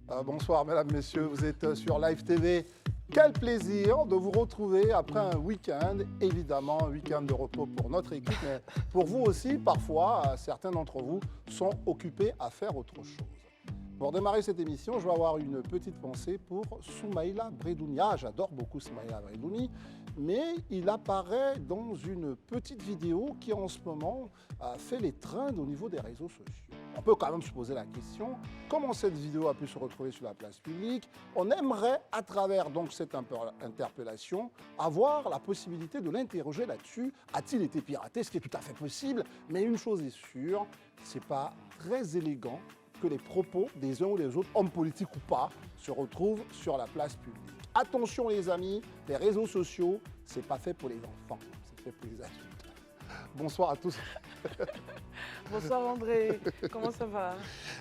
Bonsoir mesdames, messieurs, vous êtes sur Live TV. Quel plaisir de vous retrouver après un week-end, évidemment un week-end de repos pour notre équipe, mais pour vous aussi, parfois, certains d'entre vous sont occupés à faire autre chose. Pour démarrer cette émission, je vais avoir une petite pensée pour Soumaïla Bredounia. J'adore beaucoup Soumaïla Bredounia, mais il apparaît dans une petite vidéo qui en ce moment fait les trends au niveau des réseaux sociaux. On peut quand même se poser la question, comment cette vidéo a pu se retrouver sur la place publique? On aimerait, à travers donc cette interpellation, avoir la possibilité de l'interroger là-dessus. A-t-il été piraté? Ce qui est tout à fait possible, mais une chose est sûre, c'est pas très élégant que les propos des uns ou des autres, hommes politiques ou pas, se retrouvent sur la place publique. Attention les amis, les réseaux sociaux, c'est pas fait pour les enfants, c'est fait pour les adultes. Bonsoir à tous. Bonsoir André, comment ça va?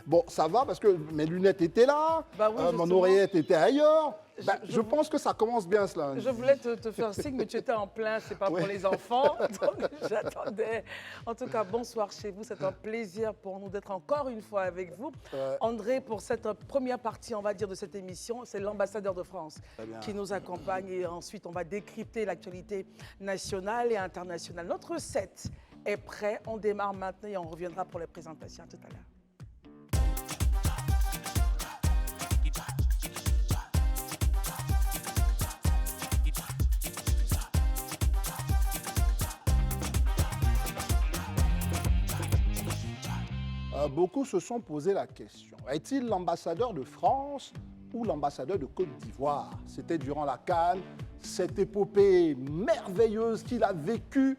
Bon, ça va parce que mes lunettes étaient là, Bah oui, mon justement. oreillette était ailleurs. Je Je pense que ça commence bien cela. Je voulais te faire signe, mais tu étais en plein, c'est pas Ouais. pour les enfants, donc j'attendais. En tout cas, bonsoir chez vous, c'est un plaisir pour nous d'être encore une fois avec vous. Ouais. André, pour cette première partie, on va dire, de cette émission, c'est l'ambassadeur de France Très bien. qui nous accompagne et ensuite on va décrypter l'actualité nationale et internationale. Notre set est prêt, on démarre maintenant et on reviendra pour les présentations tout à l'heure. Beaucoup se sont posé la question, est-il l'ambassadeur de France ou l'ambassadeur de Côte d'Ivoire? C'était durant la CAN, cette épopée merveilleuse qu'il a vécue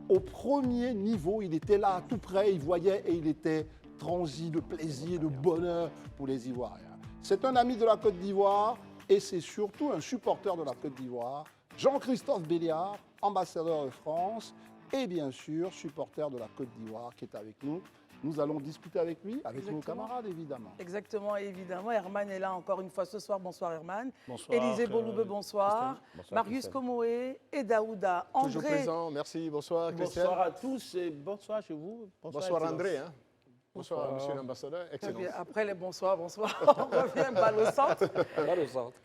au premier niveau. Il était là, tout près, il voyait et il était transi de plaisir, de bonheur pour les Ivoiriens. C'est un ami de la Côte d'Ivoire et c'est surtout un supporter de la Côte d'Ivoire, Jean-Christophe Béliard, ambassadeur de France et bien sûr supporter de la Côte d'Ivoire qui est avec nous. Nous allons discuter avec lui, avec nos Exactement. camarades évidemment. Exactement, évidemment. Herman est là encore une fois ce soir. Bonsoir Herman. Bonsoir, Élisée Boloube, bonsoir. Christelle. Bonsoir, Marius Christelle. Komoé et Daouda. Toujours André, présent, merci. Bonsoir, Christian. Bonsoir à tous et bonsoir chez vous. Bonsoir, Excellence. André. Hein. Bonsoir, monsieur l'ambassadeur. très Excellent. bien. Après les bonsoirs, bonsoir. On revient balle au centre.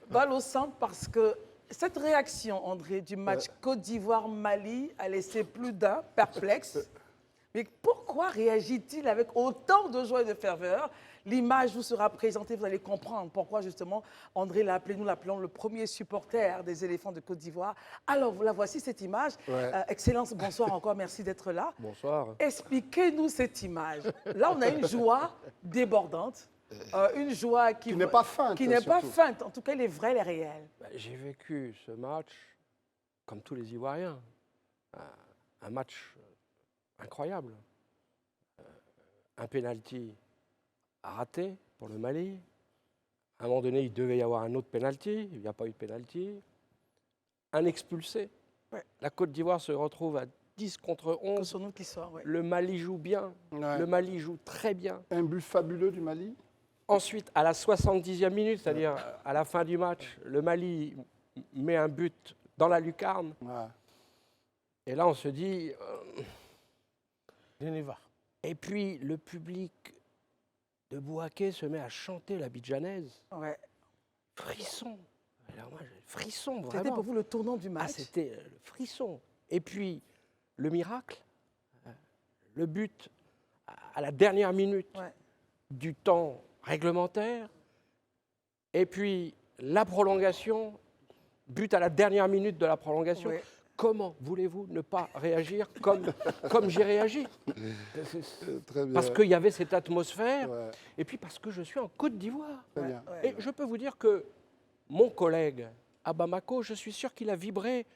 Balle au centre parce que cette réaction, André, du match Côte d'Ivoire-Mali a laissé plus d'un perplexe. Mais pourquoi réagit-il avec autant de joie et de ferveur? L'image vous sera présentée, vous allez comprendre pourquoi justement André l'a appelé, nous l'appelons le premier supporter des éléphants de Côte d'Ivoire. Alors, vous la voici cette image. Ouais. Excellence, bonsoir encore, merci d'être là. Bonsoir. Expliquez-nous cette image. Là, on a une joie débordante, une joie Qui n'est pas feinte, qui n'est pas surtout. feinte. En tout cas, elle est vraie, elle est réelle. J'ai vécu ce match comme tous les Ivoiriens. Un match incroyable. Un pénalty raté pour le Mali. À un moment donné, il devait y avoir un autre pénalty. Il n'y a pas eu de pénalty. Un expulsé. Ouais. La Côte d'Ivoire se retrouve à 10 contre Que 11. son nom qui sort, ouais. Le Mali joue bien. Ouais. Le Mali joue très bien. Un but fabuleux du Mali. Ensuite, à la 70e minute, c'est-à-dire à la fin du match, le Mali met un but dans la lucarne. Ouais. Et là, on se dit... On y va. Et puis, le public de Bouaké se met à chanter la Bidjanaise. Ouais. Frisson. Alors moi, frisson, C'était vraiment. pour vous le tournant du Ah, match. c'était le frisson. Et puis, le miracle, le but à la dernière minute Ouais. du temps réglementaire. Et puis, la prolongation, but à la dernière minute de la prolongation. Ouais. Comment voulez-vous ne pas réagir comme j'ai réagi? Très bien. Parce qu'il y avait cette atmosphère, Ouais, et puis parce que je suis en Côte d'Ivoire. très Ouais, bien. ouais. Et je peux vous dire que mon collègue à Bamako, je suis sûr qu'il a vibré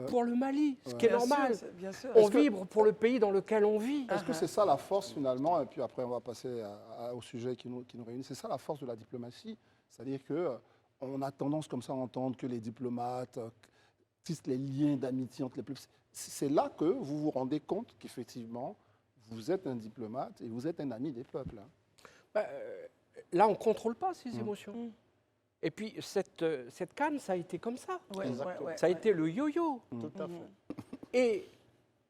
pour le Mali, ce qui est Bien normal. sûr, bien sûr. On vibre pour le pays dans lequel on vit. Est-ce que c'est ça la force finalement, et puis après on va passer au sujet qui nous réunit, c'est ça la force de la diplomatie, c'est-à-dire qu'on a tendance comme ça à entendre que les diplomates tissent les liens d'amitié entre les peuples. C'est là que vous vous rendez compte qu'effectivement, vous êtes un diplomate et vous êtes un ami des peuples. Hein. Bah, là, on ne contrôle pas ces émotions. Mm. Et puis, cette canne, ça a été comme ça. Ouais, Exactement. ouais, Ça a ouais. été le yo-yo. Tout à fait. Et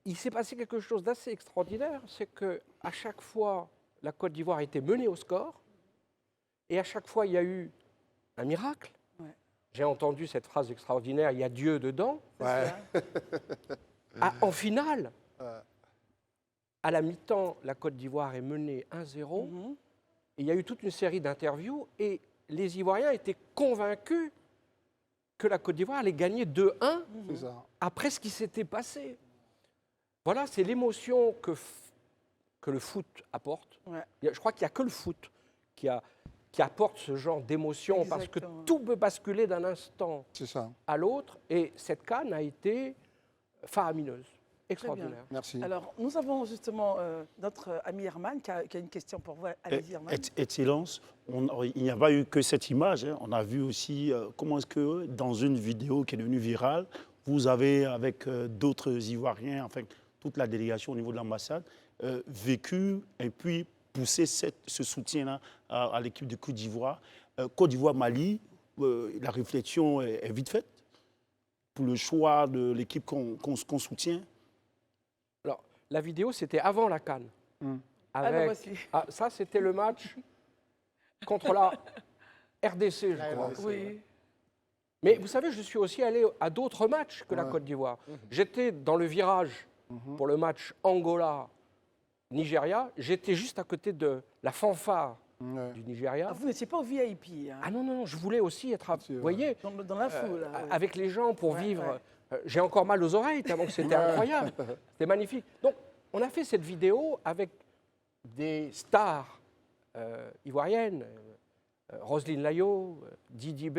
il s'est passé quelque chose d'assez extraordinaire, c'est qu'à chaque fois, la Côte d'Ivoire a été menée au score, et à chaque fois, il y a eu un miracle. Ouais. J'ai entendu cette phrase extraordinaire, il y a Dieu dedans. Ouais. En finale, à la mi-temps, la Côte d'Ivoire est menée 1-0. Mhm. Il y a eu toute une série d'interviews et les Ivoiriens étaient convaincus que la Côte d'Ivoire allait gagner 2-1 C'est ça. après ce qui s'était passé. Voilà, c'est l'émotion que le foot apporte. Ouais. Je crois qu'il n'y a que le foot qui apporte ce genre d'émotion parce que Exactement. tout peut basculer d'un instant C'est ça. à l'autre et cette CAN a été faramineuse, extraordinaire. Merci. Alors, nous avons justement notre ami Herman qui a une question pour vous. Allez-y, Herman. Excellence, il n'y a pas eu que cette image. Hein. On a vu aussi comment est-ce que dans une vidéo qui est devenue virale, vous avez, avec d'autres Ivoiriens, enfin toute la délégation au niveau de l'ambassade, vécu et puis poussé ce soutien-là à l'équipe de Côte d'Ivoire. Côte d'Ivoire-Mali, la réflexion est vite faite pour le choix de l'équipe qu'on soutient. Alors, la vidéo, c'était avant la CAN. Ah, la voici. Ça, c'était le match contre la RDC, je crois. Oui. Mais vous savez, je suis aussi allé à d'autres matchs que la Côte d'Ivoire. J'étais dans le virage pour le match Angola-Nigeria. J'étais juste à côté de la fanfare du Nigeria. Ah, vous n'étiez pas au VIP, hein, Ah non, non, non, je voulais aussi être, vous voyez, dans la foule. là, ouais. avec les gens pour Ouais, vivre. ouais. J'ai encore mal aux oreilles, tellement que c'était incroyable. C'était magnifique. Donc, on a fait cette vidéo avec des stars ivoiriennes, Roselyne Layo, Didi B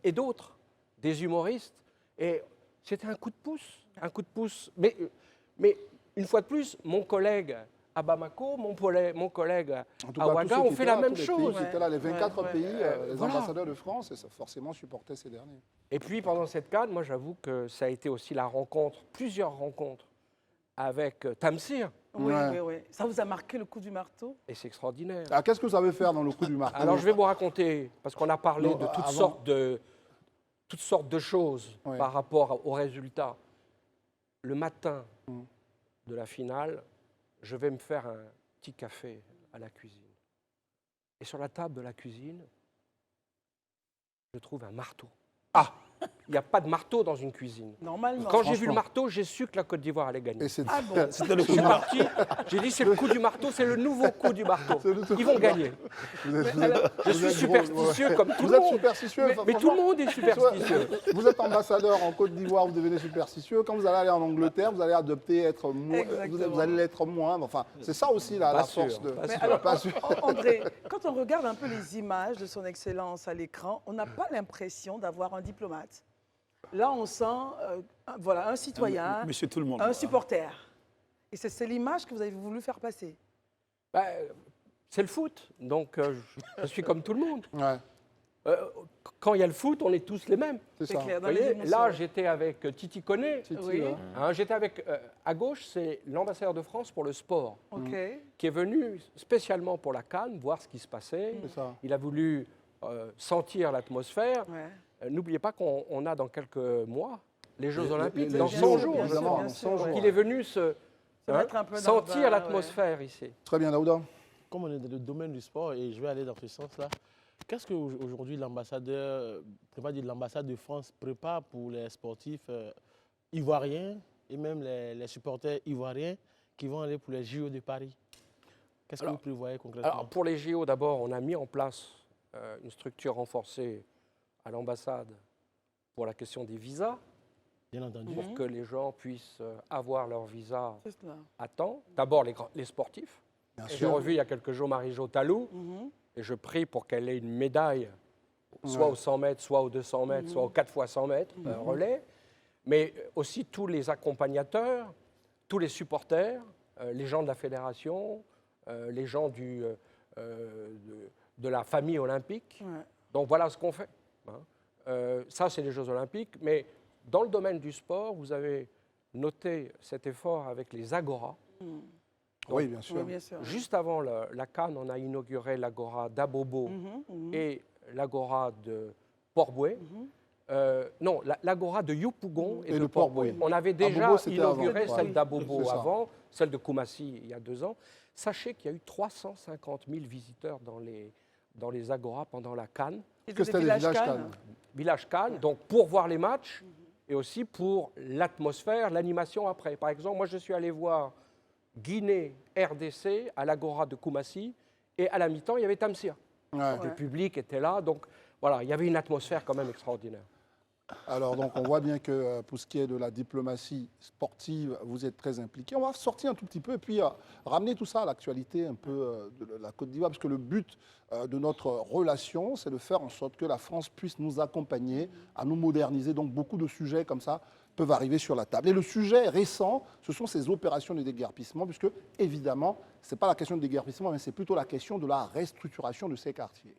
et d'autres, des humoristes. Et c'était un coup de pouce. Mais une fois de plus, mon collègue à Bamako, mon collègue En tout à cas, Ouaga tous ceux ont qui fait étaient la là, même tous les chose. pays qui étaient là, les 24 Ouais, pays, les voilà. ambassadeurs de France, et ça forcément supportaient ces derniers. Et puis pendant cette CAN, moi j'avoue que ça a été aussi plusieurs rencontres avec Tamsir, Oui, Ouais. oui, oui. Ça vous a marqué le coup du marteau? et c'est extraordinaire. Alors, qu'est-ce que vous savez faire dans le coup du marteau? Alors je vais vous raconter, parce qu'on a parlé Non, de avant- toutes sortes de choses Ouais. par rapport aux résultats. Le matin de la finale, je vais me faire un petit café à la cuisine. Et sur la table de la cuisine, je trouve un marteau. Ah, il n'y a pas de marteau dans une cuisine. Normalement. Quand j'ai vu le Franchement. marteau, j'ai su que la Côte d'Ivoire allait gagner. Et c'est Ah bon? C'était le Je suis parti, j'ai dit c'est le coup du marteau, c'est le nouveau coup du marteau. C'est le tout- Ils vont gagner. vous êtes, Je suis superstitieux comme tout vous le êtes monde. superstitieux. Mais tout le monde est superstitieux. Vous êtes ambassadeur en Côte d'Ivoire, vous devenez superstitieux. Quand vous allez aller en Angleterre, vous allez adopter être moins. Exactement. Vous allez l'être moins. Enfin, c'est ça aussi la Pas force sûr, de. pas Mais sûr. alors, Pas sûr. André, quand on regarde un peu les images de son Excellence à l'écran, on n'a pas l'impression d'avoir un diplomate. Là, on sent un citoyen, Monsieur tout le monde. un supporter. Et c'est l'image que vous avez voulu faire passer. Bah, c'est le foot, donc je suis comme tout le monde. Ouais, Quand il y a le foot, on est tous les mêmes. c'est C'est ça. clair, Vous dans les voyez, émotions. là, j'étais avec Titi Koné. Titi, Oui. ouais. Hein, j'étais avec, à gauche, c'est l'ambassadeur de France pour le sport, OK. qui est venu spécialement pour la CAN, voir ce qui se passait. C'est ça. Il a voulu sentir l'atmosphère. Ouais. N'oubliez pas qu'on a dans quelques mois les Jeux Olympiques, les dans Jeux, 100 bien jours. sûr, évidemment, bien dans sûr, 100 ouais. jours. Il est venu Se mettre un peu dans le sentir bain, l'atmosphère ici. Très bien, Daouda. Comme on est dans le domaine du sport, et je vais aller dans ce sens-là, qu'est-ce qu'aujourd'hui l'ambassadeur, l'ambassade de France prépare pour les sportifs ivoiriens et même les supporters ivoiriens qui vont aller pour les JO de Paris? Qu'est-ce que vous prévoyez concrètement? Alors, pour les JO, d'abord, on a mis en place une structure renforcée à l'ambassade pour la question des visas, Bien entendu. pour que les gens puissent avoir leur visa C'est cela. à temps. D'abord, les sportifs. Bien J'ai sûr. revu il y a quelques jours Marie-Jo Talou, et je prie pour qu'elle ait une médaille, soit Ouais. aux 100 mètres, soit aux 200 mètres, soit aux 4 fois 100 mètres, relais, mais aussi tous les accompagnateurs, tous les supporters, les gens de la fédération, les gens de la famille olympique. Ouais. Donc voilà ce qu'on fait. Hein. Ça, c'est les Jeux olympiques, mais dans le domaine du sport, vous avez noté cet effort avec les agoras. Oui, bien sûr. Oui, bien sûr. Juste avant la CAN, on a inauguré l'agora d'Abobo et l'agora de Port-Bouët. Non, l'agora de Yopougon et Et de de Port-Bouët. Port-Bouët. On avait déjà Abobo, c'était inauguré avant. celle Ouais. d'Abobo C'est ça. avant, celle de Koumassi il y a 2 ans. Sachez qu'il y a eu 350 000 visiteurs dans les agoras pendant la CAN. Et Que des c'était des villages villages Cannes. calmes. Village Cannes, donc pour voir les matchs et aussi pour l'atmosphère, l'animation après. Par exemple, moi je suis allé voir Guinée, RDC à l'Agora de Koumassi et à la mi-temps il y avait Tamsir. Ouais. Le public était là, donc voilà, il y avait une atmosphère quand même extraordinaire. Alors, donc, on voit bien que pour ce qui est de la diplomatie sportive, vous êtes très impliqué. On va sortir un tout petit peu et puis ramener tout ça à l'actualité un peu de la Côte d'Ivoire, parce que le but de notre relation, c'est de faire en sorte que la France puisse nous accompagner, à nous moderniser. Donc, beaucoup de sujets comme ça peuvent arriver sur la table. Et le sujet récent, ce sont ces opérations de déguerpissement, puisque, évidemment, ce n'est pas la question de déguerpissement, mais c'est plutôt la question de la restructuration de ces quartiers.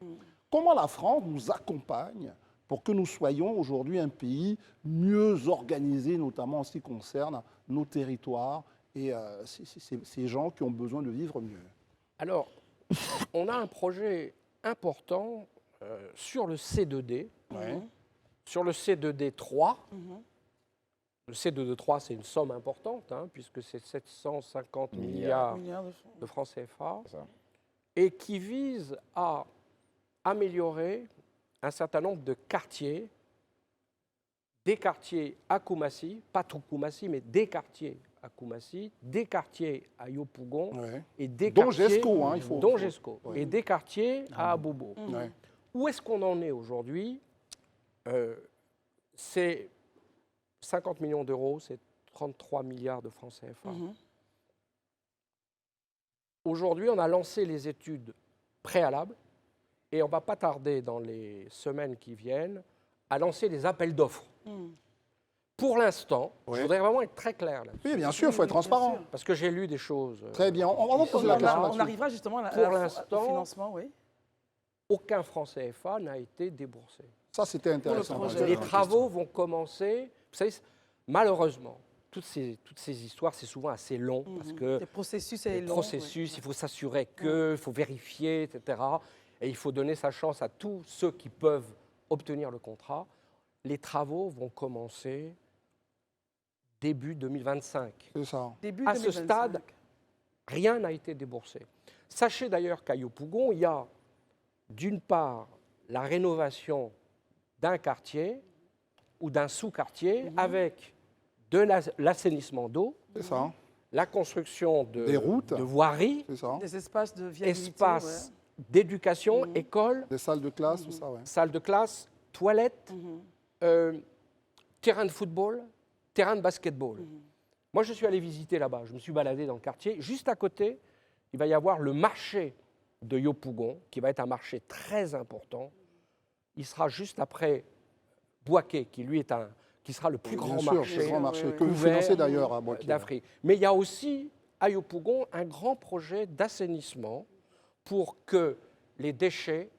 Comment la France nous accompagne pour que nous soyons aujourd'hui un pays mieux organisé, notamment en ce qui concerne nos territoires et ces gens qui ont besoin de vivre mieux? Alors, on a un projet important sur le C2D, sur le C2D 3. Le C2D 3, c'est une somme importante, hein, puisque c'est 750 milliards Milliards de francs. de francs CFA, C'est ça. et qui vise à améliorer un certain nombre de quartiers, des quartiers à Koumassi, pas tout Koumassi, mais des quartiers à Koumassi, des quartiers à Yopougon, Ouais. et des Dont quartiers, Gesco, hein, il faut- dont Gesco, Ouais. et des quartiers à Abobo. Ouais. Où est-ce qu'on en est aujourd'hui? C'est 50 millions d'euros, c'est 33 milliards de francs CFA. Aujourd'hui, on a lancé les études préalables et on ne va pas tarder dans les semaines qui viennent à lancer les appels d'offres. Pour l'instant, Oui. je voudrais vraiment être très clair là, Oui, bien sûr, il faut être transparent. parce que j'ai lu des choses. Très bien. On va poser la question On là-dessus. arrivera justement Pour au l'instant, financement, oui. Aucun franc CFA n'a été déboursé. Ça, c'était intéressant. projet. Parce que- Les travaux vont commencer. Vous savez, malheureusement, toutes ces histoires, c'est souvent assez long parce que Le processus est le long. processus, il faut s'assurer il faut vérifier, etc. Et il faut donner sa chance à tous ceux qui peuvent obtenir le contrat. Les travaux vont commencer début 2025. C'est ça. Début À ce 2025. stade, rien n'a été déboursé. Sachez d'ailleurs qu'à Yopougon, il y a d'une part la rénovation d'un quartier ou d'un sous-quartier avec de l'assainissement d'eau, C'est ça. la construction Des routes. de voiries, C'est ça. Des espaces de viabilité. espaces d'éducation, écoles, Des salles de classe, tout ça, ouais. salles de classe, toilettes, terrain de football, terrain de basketball. Moi, je suis allé visiter là-bas, je me suis baladé dans le quartier. Juste à côté, il va y avoir le marché de Yopougon, qui va être un marché très important. Il sera juste après Bouaké, qui lui est qui sera le plus Bien grand sûr, marché le grand marché que vous couvert financez d'ailleurs à Boaké. d'Afrique. Mais il y a aussi à Yopougon un grand projet d'assainissement pour que les déchets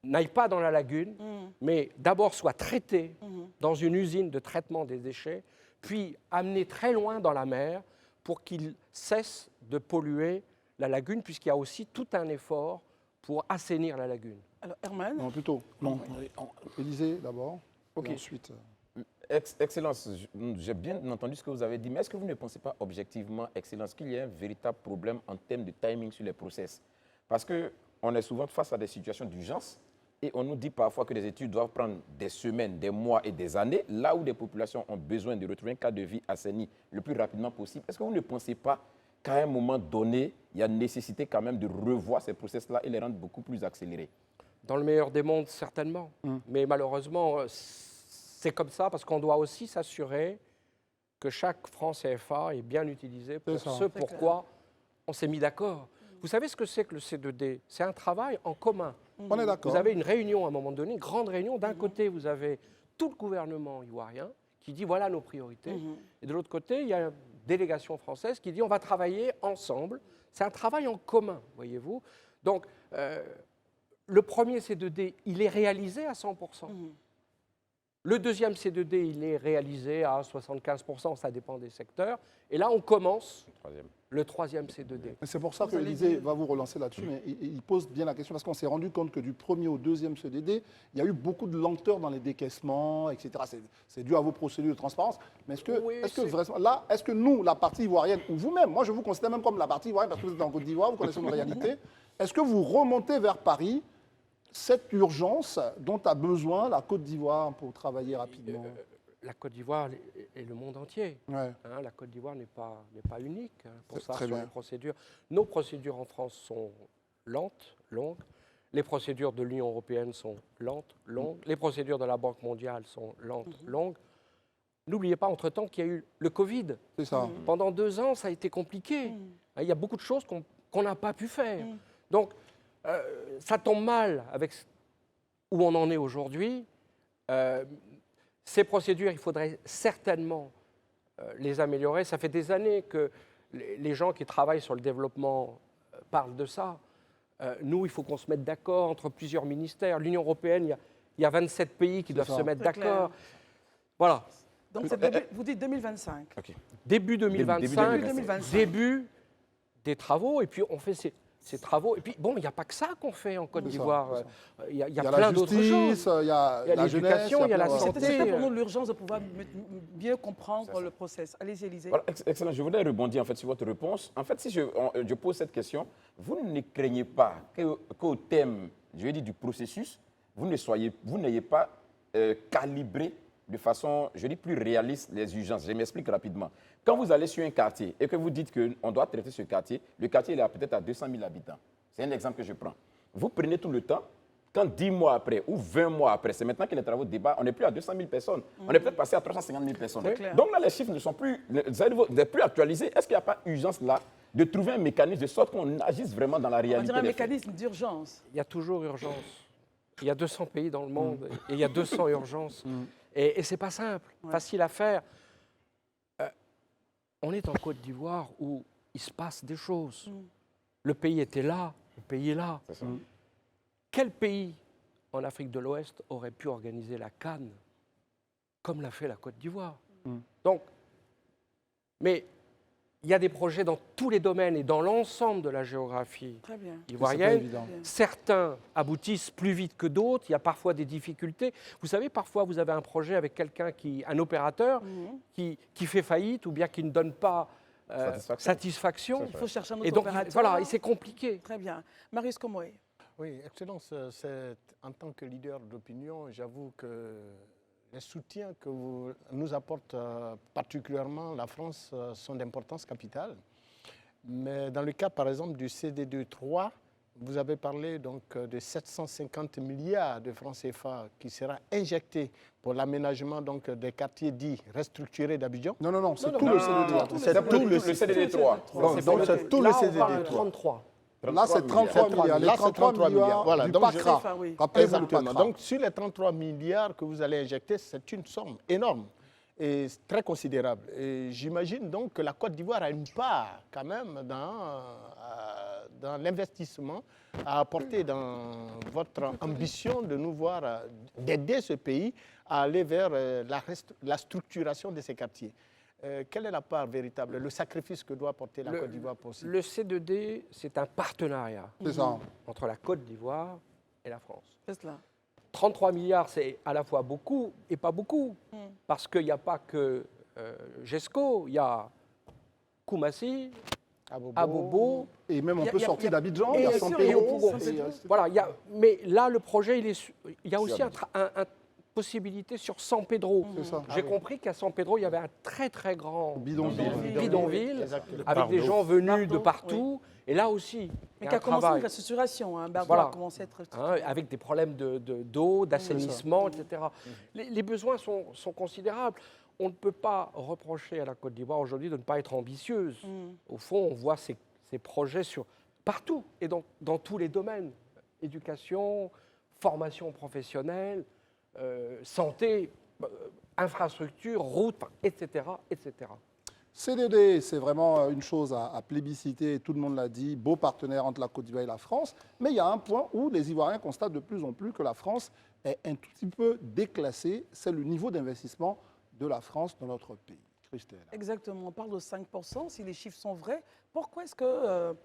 n'aillent pas dans la lagune, mais d'abord soient traités dans une usine de traitement des déchets, puis amenés très loin dans la mer pour qu'ils cessent de polluer la lagune, puisqu'il y a aussi tout un effort pour assainir la lagune. Alors, Herman, Non, plutôt. Non, Élysée d'abord. Ok. Et ensuite. Excellence, j'ai bien entendu ce que vous avez dit, mais est-ce que vous ne pensez pas objectivement, Excellence, qu'il y a un véritable problème en termes de timing sur les process? Parce qu'on est souvent face à des situations d'urgence et on nous dit parfois que les études doivent prendre des semaines, des mois et des années, là où des populations ont besoin de retrouver un cadre de vie assaini le plus rapidement possible. Est-ce que vous ne pensez pas qu'à un moment donné, il y a nécessité quand même de revoir ces process-là et les rendre beaucoup plus accélérés? Dans le meilleur des mondes, certainement. Mais malheureusement, c'est comme ça parce qu'on doit aussi s'assurer que chaque franc CFA est bien utilisé pour C'est ça. ce pourquoi on s'est mis d'accord. Vous savez ce que c'est que le C2D? C'est un travail en commun. On est d'accord. Vous avez une réunion à un moment donné, une grande réunion. D'un côté, vous avez tout le gouvernement ivoirien qui dit voilà nos priorités. Et de l'autre côté, il y a une délégation française qui dit on va travailler ensemble. C'est un travail en commun, voyez-vous. Donc, le premier C2D, il est réalisé à 100%. Le deuxième C2D, il est réalisé à 75%, ça dépend des secteurs. Et là, on commence le troisième C2D. Mais c'est pour ça que l'Élysée va vous relancer là-dessus, mais il pose bien la question, parce qu'on s'est rendu compte que du premier au deuxième CDD, il y a eu beaucoup de lenteur dans les décaissements, etc. C'est dû à vos procédures de transparence. Mais est-ce que, Oui, est-ce que nous, la partie ivoirienne, ou vous-même, moi je vous considère même comme la partie ivoirienne, parce que vous êtes en Côte d'Ivoire, vous connaissez nos réalités, Est-ce que vous remontez vers Paris cette urgence dont a besoin la Côte d'Ivoire pour travailler rapidement? La Côte d'Ivoire et le monde entier. Ouais. Hein, la Côte d'Ivoire n'est pas unique pour C'est ça, très sur bien. les procédures. Nos procédures en France sont lentes, longues. Les procédures de l'Union européenne sont lentes, longues. Les procédures de la Banque mondiale sont lentes, longues. N'oubliez pas, entre-temps, qu'il y a eu le Covid. C'est ça. Pendant 2 ans, ça a été compliqué. Il y a beaucoup de choses qu'on n'a pas pu faire. Donc, ça tombe mal avec où on en est aujourd'hui. Ces procédures, il faudrait certainement les améliorer. Ça fait des années que les gens qui travaillent sur le développement parlent de ça. Nous, il faut qu'on se mette d'accord entre plusieurs ministères. L'Union européenne, il y a 27 pays qui doivent ça. se mettre C'est clair. d'accord. Voilà. Donc, vous dites 2025. Début 2025, Début 2025. début des travaux, et puis on fait ces travaux. Et puis, bon, il n'y a pas que ça qu'on fait en Côte C'est ça, d'Ivoire. c'est ça. Il y a Il y a la plein d'autres justice, choses. il y a Il y a la jeunesse, l'éducation, il y a la plein de- santé. C'était pour nous l'urgence de pouvoir bien comprendre le process. Allez-y, Élisée. Voilà, excellent. Je voudrais rebondir en fait sur votre réponse. En fait, si je pose cette question, vous ne craignez pas qu'au thème, je vais dire, du processus, vous n'ayez pas calibré de façon, je dis, plus réaliste les urgences. Je m'explique rapidement. Quand vous allez sur un quartier et que vous dites qu'on doit traiter ce quartier, le quartier il est peut-être à 200 000 habitants. C'est un exemple que je prends. Vous prenez tout le temps. Quand 10 mois après ou 20 mois après, c'est maintenant que les travaux débattent, on n'est plus à 200 000 personnes. On est peut-être passé à 350 000 personnes. C'est clair. Donc là, les chiffres ne sont plus, vous n'êtes plus actualisés. Est-ce qu'il n'y a pas urgence là de trouver un mécanisme de sorte qu'on agisse vraiment dans la On réalité dirait un des faits? mécanisme d'urgence. Il y a toujours urgence. Il y a 200 pays dans le monde et il y a 200 urgences. Et ce n'est pas simple, facile à faire. On est en Côte d'Ivoire où il se passe des choses. Le pays était là, le pays est là. C'est ça. Quel pays en Afrique de l'Ouest aurait pu organiser la CAN comme l'a fait la Côte d'Ivoire? Donc, mais il y a des projets dans tous les domaines et dans l'ensemble de la géographie Très bien. C'est pas ivoirienne. évident. Certains aboutissent plus vite que d'autres. Il y a parfois des difficultés. Vous savez, parfois, vous avez un projet avec quelqu'un un opérateur, qui fait faillite ou bien qui ne donne pas satisfaction. Il faut chercher un autre Et donc, opérateur. voilà, et c'est compliqué. Très bien. Marius Komoé. Oui, Excellence, en tant que leader d'opinion, j'avoue que les soutiens que nous apporte particulièrement la France sont d'importance capitale. Mais dans le cas, par exemple, du CDD3, vous avez parlé donc de 750 milliards de francs CFA qui sera injecté pour l'aménagement donc des quartiers dits restructurés d'Abidjan. Non, c'est tout le CDD. C'est tout le CDD3. Donc c'est tout le Là, on parle de CDD3. 33. Là, c'est 33 milliards. Les Là, c'est 33 milliards Voilà, du donc PACRA. CFA, oui. Rappelez-vous le Exactement. PACRA. Donc, sur les 33 milliards que vous allez injecter, c'est une somme énorme et très considérable. Et j'imagine donc que la Côte d'Ivoire a une part quand même dans l'investissement à apporter dans votre ambition de nous voir, d'aider ce pays à aller vers la structuration de ces quartiers. Quelle est la part véritable, le sacrifice que doit apporter la Côte d'Ivoire pour ça? Le C2D, c'est un partenariat C'est ça. entre la Côte d'Ivoire et la France. C'est cela. 33 milliards, c'est à la fois beaucoup et pas beaucoup. Parce qu'il n'y a pas que GESCO, il y a Koumassi, Abobo. Et même on Il y a- peut il y a- sortir d'Abidjan, il y a bien San sûr, Pedro. San Pedro. Voilà, mais là, le projet, il y a aussi une possibilité sur San Pedro. C'est ça. J'ai compris qu'à San Pedro, il y avait un très très grand Bidonville. avec Pardon. des gens venus de Pardon, partout. Et là aussi, il Mais y a qui a un commencé travail. une restructuration. Hein. Berdo Voilà. a commencé à être Hein, restructuré. avec des problèmes d'eau, d'assainissement, etc. Les besoins sont considérables. On ne peut pas reprocher à la Côte d'Ivoire aujourd'hui de ne pas être ambitieuse. Au fond, on voit ces projets partout et dans tous les domaines. Éducation, formation professionnelle, santé, infrastructure, route, etc., etc. CDD, c'est vraiment une chose à plébisciter, tout le monde l'a dit, beau partenaire entre la Côte d'Ivoire et la France, mais il y a un point où les Ivoiriens constatent de plus en plus que la France est un tout petit peu déclassée, c'est le niveau d'investissement de la France dans notre pays. Christelle. Exactement. On parle de 5%. Si les chiffres sont vrais, pourquoi est-ce que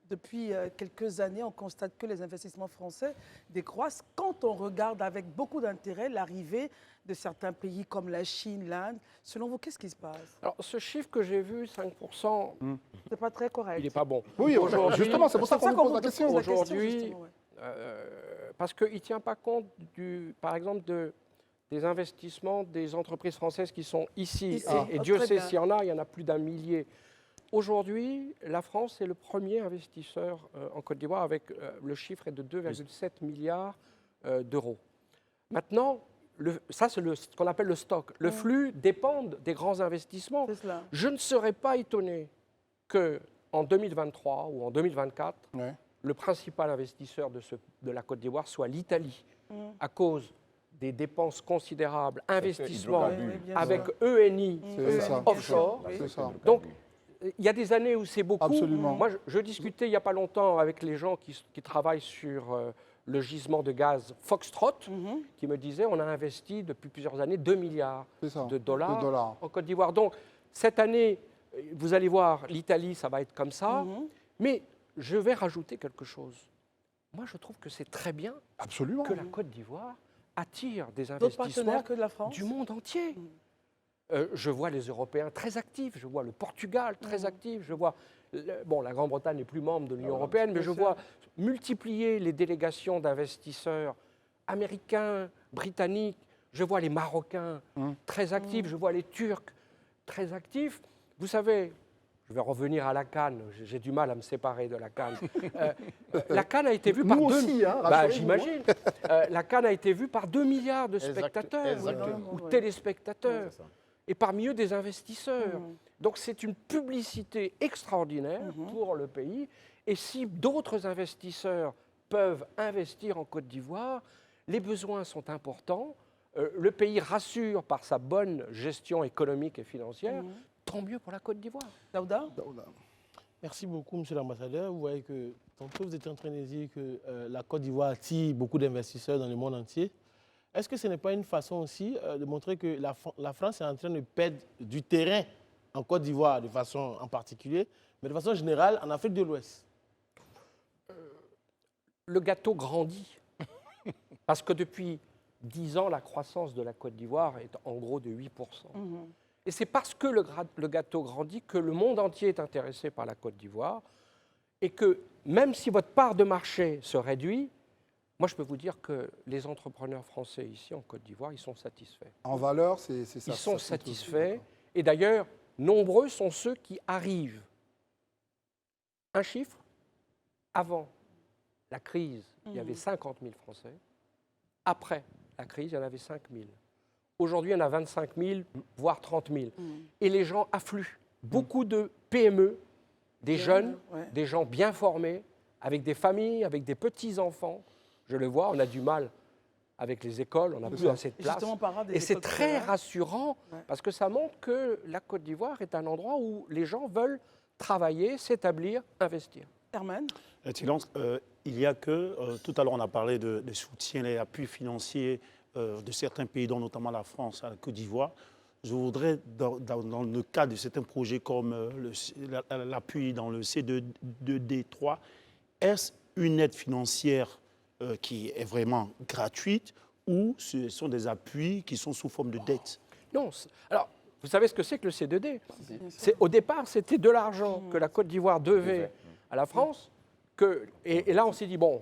depuis quelques années, on constate que les investissements français décroissent quand on regarde avec beaucoup d'intérêt l'arrivée de certains pays comme la Chine, l'Inde. Selon vous, qu'est-ce qui se passe? Alors, ce chiffre que j'ai vu, 5%, C'est pas très correct. il n'est pas bon. Oui, Aujourd'hui- justement, c'est pour ça qu'on vous pose la question. pose la question, Aujourd'hui, justement, ouais. Parce qu'il ne tient pas compte, par exemple, des investissements des entreprises françaises qui sont ici. Ici. Et Ah, Dieu très sait bien. s'il y en a, il y en a plus d'un millier. Aujourd'hui, la France est le premier investisseur en Côte d'Ivoire avec le chiffre est de 2,7 milliards d'euros. Maintenant, ça c'est ce qu'on appelle le stock. Le flux dépend des grands investissements. C'est cela. Je ne serais pas étonné qu'en 2023 ou en 2024, Ouais. le principal investisseur de la Côte d'Ivoire soit l'Italie, à cause des dépenses considérables, investissements hydrocarbures. Oui, bien avec sûr. ENI C'est ça. offshore. Oui. C'est ça. Donc, il y a des années où c'est beaucoup. Absolument. Moi, je discutais il n'y a pas longtemps avec les gens qui travaillent sur le gisement de gaz Foxtrot, qui me disaient on a investi depuis plusieurs années 2 milliards C'est ça. de dollars, De dollars. en Côte d'Ivoire. Donc, cette année, vous allez voir, l'Italie, ça va être comme ça. Mais je vais rajouter quelque chose. Moi, je trouve que c'est très bien Absolument. que la Côte d'Ivoire attire des D'autres investissements partenaires que de la France? du monde entier. Je vois les Européens très actifs, je vois le Portugal très actif, je vois... la Grande-Bretagne n'est plus membre de l'Union européenne, mais je vois multiplier les délégations d'investisseurs américains, britanniques, je vois les Marocains très actifs, je vois les Turcs très actifs. Vous savez, je vais revenir à la Cannes, j'ai du mal à me séparer de la Cannes. La Cannes a été vue par Nous deux... aussi, hein, Bah, rassurez-vous, j'imagine. La Cannes a été vue par 2 milliards de Exact- spectateurs exactement. ou Ouais. téléspectateurs, et parmi eux des investisseurs. Donc c'est une publicité extraordinaire pour le pays. Et si d'autres investisseurs peuvent investir en Côte d'Ivoire, les besoins sont importants. Le pays rassure par sa bonne gestion économique et financière. Tant mieux pour la Côte d'Ivoire. Daouda? Merci beaucoup, monsieur l'ambassadeur. Vous voyez que tantôt vous étiez en train de dire que la Côte d'Ivoire attire beaucoup d'investisseurs dans le monde entier. Est-ce que ce n'est pas une façon aussi de montrer que la France est en train de perdre du terrain en Côte d'Ivoire de façon en particulier, mais de façon générale en Afrique de l'Ouest? Le gâteau grandit. Parce que depuis 10 ans, la croissance de la Côte d'Ivoire est en gros de 8%. Et c'est parce que le gâteau grandit que le monde entier est intéressé par la Côte d'Ivoire et que même si votre part de marché se réduit, moi je peux vous dire que les entrepreneurs français ici en Côte d'Ivoire, ils sont satisfaits. En valeur, c'est ça. Ils sont ça compte aussi, satisfaits et d'ailleurs, nombreux sont ceux qui arrivent. Un chiffre, avant la crise, il y avait 50 000 Français. Après la crise, il y en avait 5 000. Aujourd'hui, il y en a 25 000, voire 30 000. Et les gens affluent. Beaucoup de PME, des jeunes, ouais. des gens bien formés, avec des familles, avec des petits-enfants. Je le vois, on a du mal avec les écoles, on n'a plus ça. assez de Et place. justement, par rapport à des Et c'est écoles très primaires. rassurant Ouais. parce que ça montre que la Côte d'Ivoire est un endroit où les gens veulent travailler, s'établir, investir. Herman? Excellence, il y a que, tout à l'heure on a parlé de soutien et appui financier de certains pays, dont notamment la France, à la Côte d'Ivoire. Je voudrais, dans le cadre de certains projets comme l'appui dans le C2D3, est-ce une aide financière qui est vraiment gratuite ou ce sont des appuis qui sont sous forme de dette? Non, alors, vous savez ce que c'est que le C2D? Au départ, c'était de l'argent que la Côte d'Ivoire devait à la France. Et là, on s'est dit, bon,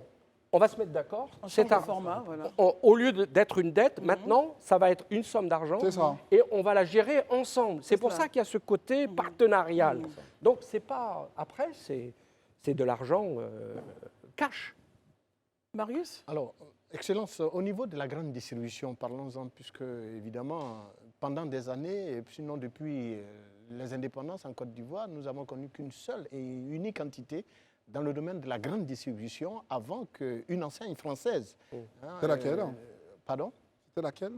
on va se mettre d'accord. On C'est change de un- format, voilà. Au lieu d'être une dette, maintenant, ça va être une somme d'argent. C'est ça. Et on va la gérer ensemble. C'est pour ça. ça qu'il y a ce côté partenarial. Donc, c'est pas... Après, c'est de l'argent cash. Marius? Alors, Excellence, au niveau de la grande distribution, parlons-en, puisque évidemment, pendant des années, et sinon depuis les indépendances en Côte d'Ivoire, nous avons connu qu'une seule et unique entité dans le domaine de la grande distribution avant qu'une enseigne française. hein, C'est laquelle Pardon C'est laquelle?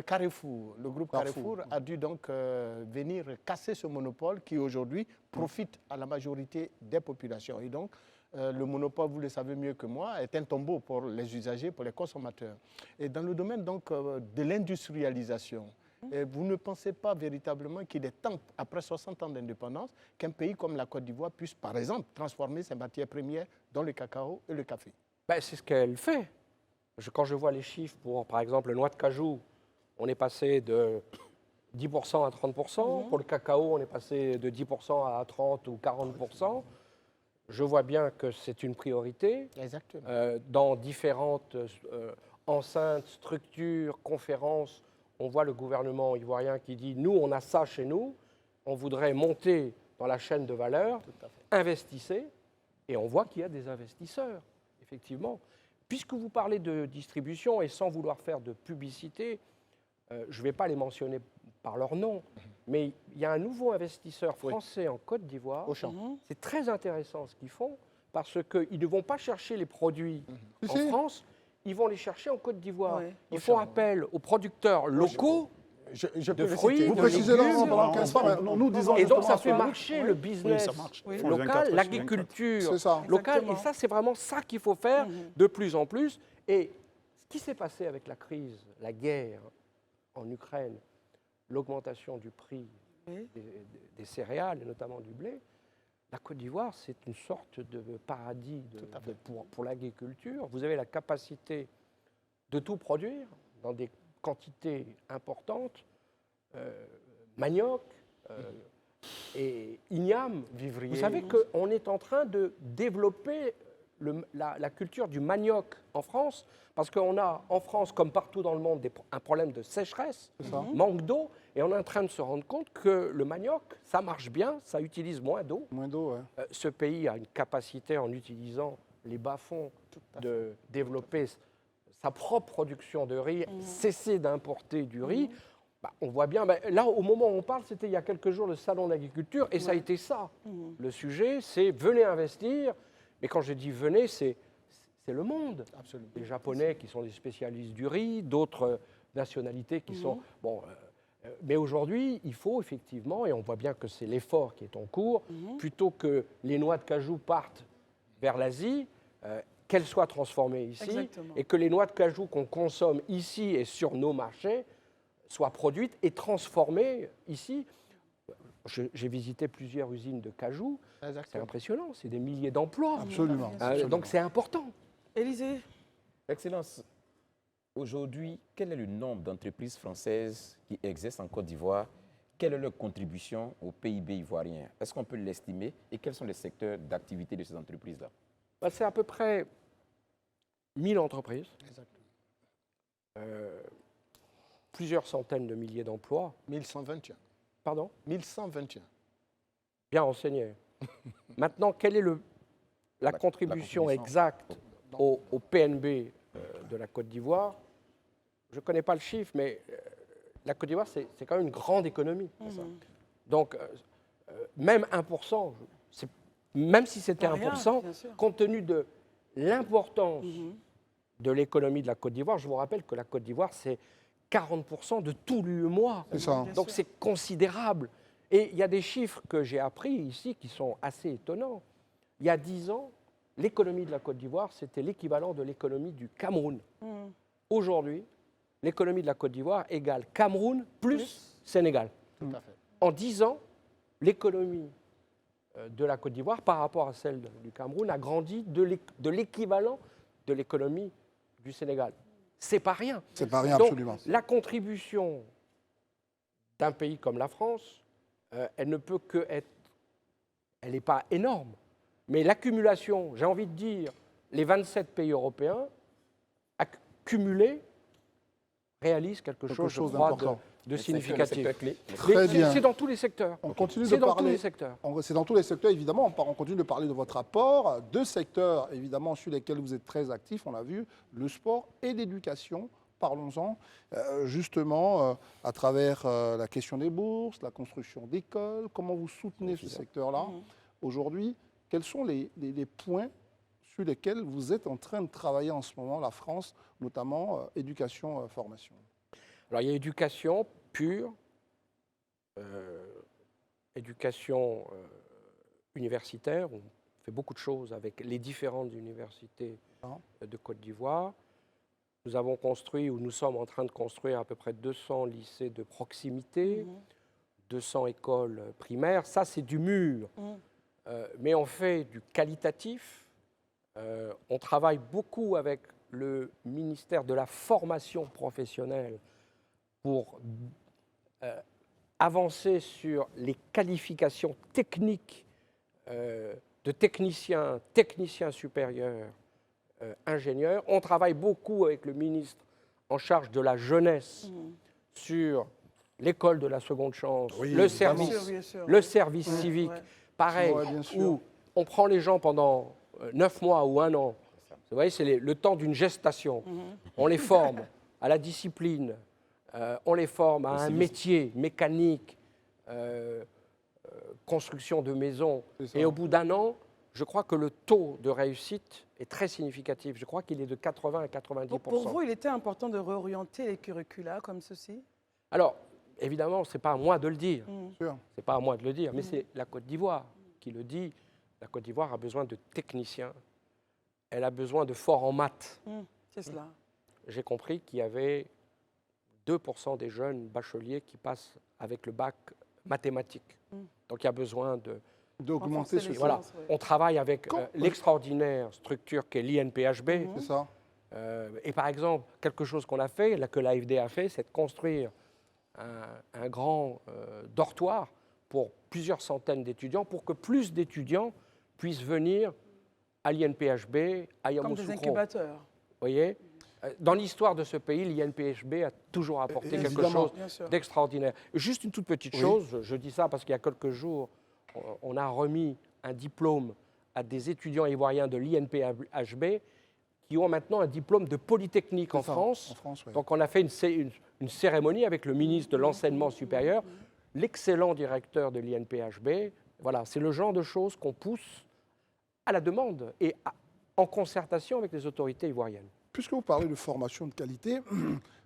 Carrefour, le groupe Carrefour a dû donc venir casser ce monopole qui aujourd'hui profite à la majorité des populations. Et donc, le monopole, vous le savez mieux que moi, est un tombeau pour les usagers, pour les consommateurs. Et dans le domaine donc de l'industrialisation, Et vous ne pensez pas véritablement qu'il est temps, après 60 ans d'indépendance, qu'un pays comme la Côte d'Ivoire puisse, par exemple, transformer ses matières premières dans le cacao et le café? Ben, c'est ce qu'elle fait. Quand je vois les chiffres pour, par exemple, le noix de cajou, on est passé de 10% à 30%. Pour le cacao, on est passé de 10% à 30 ou 40%. Je vois bien que c'est une priorité. Exactement. Dans différentes enceintes, structures, conférences, on voit le gouvernement ivoirien qui dit « nous, on a ça chez nous, on voudrait monter dans la chaîne de valeur, investissez ». Et on voit qu'il y a des investisseurs, effectivement. Puisque vous parlez de distribution, et sans vouloir faire de publicité, je ne vais pas les mentionner par leur nom, mais il y a un nouveau investisseur français en Côte d'Ivoire. Auchan. C'est très intéressant ce qu'ils font, parce qu'ils ne vont pas chercher les produits en Si. France, ils vont les chercher en Côte d'Ivoire. Ouais. Ils font appel aux producteurs locaux. Je De peux le fruits, citer. Vous de précisez légumes. pendant 15 fois, mais nous disons Et donc, ça justement fait marcher le business ça marche. Oui. Ils font le 24 local, sur 24. l'agriculture C'est ça. locale. Exactement. Et ça, c'est vraiment ça qu'il faut faire de plus en plus. Et ce qui s'est passé avec la crise, la guerre en Ukraine, l'augmentation du prix Oui. des céréales, et notamment du blé, la Côte d'Ivoire, c'est une sorte de paradis pour l'agriculture. Vous avez la capacité de tout produire dans des quantités importantes, manioc et igname. Vivrier. Vous savez qu'on est en train de développer la culture du manioc en France, parce qu'on a en France, comme partout dans le monde, un problème de sécheresse, manque d'eau, et on est en train de se rendre compte que le manioc, ça marche bien, ça utilise moins d'eau. Moins d'eau, ouais. Ce pays a une capacité, en utilisant les bas-fonds, de développer sa propre production de riz, cesser d'importer du riz. Bah, on voit bien, là, au moment où on parle, c'était il y a quelques jours le salon de l'agriculture, et ça a été ça. Le sujet, c'est venez investir. Mais quand je dis venez, c'est le monde. Absolument. Les Japonais qui sont des spécialistes du riz, d'autres nationalités qui sont... Bon, mais aujourd'hui, il faut effectivement, et on voit bien que c'est l'effort qui est en cours, plutôt que les noix de cajou partent vers l'Asie, qu'elles soient transformées ici, Exactement. et que les noix de cajou qu'on consomme ici et sur nos marchés soient produites et transformées ici. J'ai visité plusieurs usines de cajou, c'est Exactement. impressionnant, c'est des milliers d'emplois. Absolument. Donc c'est important. Élisée, Excellence, aujourd'hui, quel est le nombre d'entreprises françaises qui exercent en Côte d'Ivoire? Quelle est leur contribution au PIB ivoirien? Est-ce qu'on peut l'estimer? Et quels sont les secteurs d'activité de ces entreprises-là? C'est à peu près 1000 entreprises, plusieurs centaines de milliers d'emplois. 1121. Pardon? 1121. Bien renseigné. Maintenant, quelle est la contribution exacte au PNB de la Côte d'Ivoire? Je ne connais pas le chiffre, mais la Côte d'Ivoire, c'est quand même une grande économie. Donc, même 1%, même si c'était Rien, 1%, bien sûr. compte tenu de l'importance de l'économie de la Côte d'Ivoire, je vous rappelle que la Côte d'Ivoire, c'est 40% de tout l'UEMOA. C'est ça. Donc c'est considérable. Et il y a des chiffres que j'ai appris ici qui sont assez étonnants. Il y a 10 ans, l'économie de la Côte d'Ivoire, c'était l'équivalent de l'économie du Cameroun. Aujourd'hui, l'économie de la Côte d'Ivoire égale Cameroun plus Sénégal. Tout à fait. En 10 ans, l'économie de la Côte d'Ivoire, par rapport à celle du Cameroun, a grandi de l'équivalent de l'économie du Sénégal. C'est pas rien. C'est pas rien, Donc, absolument. la contribution d'un pays comme la France, elle ne peut que être... Elle n'est pas énorme. Mais l'accumulation, j'ai envie de dire, les 27 pays européens, cumulés, réalisent quelque chose, je chose crois, d'important. de Le significatif. secteur clé. Très Mais bien. c'est dans tous les secteurs. On continue C'est de dans tous parler. les secteurs. C'est dans tous les secteurs, évidemment. On continue de parler de votre rapport. Deux secteurs, évidemment, sur lesquels vous êtes très actifs, on l'a vu, le sport et l'éducation. Parlons-en, justement, à travers la question des bourses, la construction d'écoles. Comment vous soutenez ce secteur-là aujourd'hui? Quels sont les points sur lesquels vous êtes en train de travailler en ce moment, la France, notamment éducation, formation? Alors, il y a éducation pure, éducation universitaire. On fait beaucoup de choses avec les différentes universités de Côte d'Ivoire. nous avons construit, ou nous sommes en train de construire à peu près 200 lycées de proximité, 200 écoles primaires. Ça, c'est du mûr. Mais on fait du qualitatif. On travaille beaucoup avec le ministère de la formation professionnelle pour avancer sur les qualifications techniques de techniciens, techniciens supérieurs, ingénieurs. On travaille beaucoup avec le ministre en charge de la jeunesse sur l'école de la seconde chance, Oui, le évidemment. service, Bien sûr. le service civique, pareil, Ouais, bien sûr. où on prend les gens pendant 9 mois ou 1 an. Vous voyez, c'est le temps d'une gestation. On les forme à la discipline, on les forme à un métier mécanique, construction de maisons. C'est ça. Et au bout d'1 an, je crois que le taux de réussite est très significatif. Je crois qu'il est de 80 à 90 Pour vous, il était important de réorienter les curricula comme ceci? Alors, évidemment, ce n'est pas à moi de le dire. Sûr. C'est pas à moi de le dire, mais c'est la Côte d'Ivoire qui le dit. La Côte d'Ivoire a besoin de techniciens. Elle a besoin de forts en maths. C'est cela. J'ai compris qu'il y avait 2% des jeunes bacheliers qui passent avec le bac mathématique. Donc il y a besoin de... D'augmenter ce les Voilà, sciences, ouais. on travaille avec l'extraordinaire structure qu'est l'INPHB. C'est ça. Et par exemple, quelque chose qu'on a fait, que l'AFD a fait, c'est de construire un grand dortoir pour plusieurs centaines d'étudiants, pour que plus d'étudiants puissent venir à l'INPHB, à Comme Yamoussoukro. des incubateurs. Vous voyez, dans l'histoire de ce pays, l'INPHB a toujours apporté quelque Évidemment. chose Bien sûr. d'extraordinaire. Juste une toute petite chose, je dis ça parce qu'il y a quelques jours, on a remis un diplôme à des étudiants ivoiriens de l'INPHB qui ont maintenant un diplôme de Polytechnique en C'est ça, France. en France, ouais. Donc on a fait une cérémonie avec le ministre de l'Enseignement supérieur, l'excellent directeur de l'INPHB. Voilà, c'est le genre de choses qu'on pousse à la demande et en concertation avec les autorités ivoiriennes. Puisque vous parlez de formation de qualité,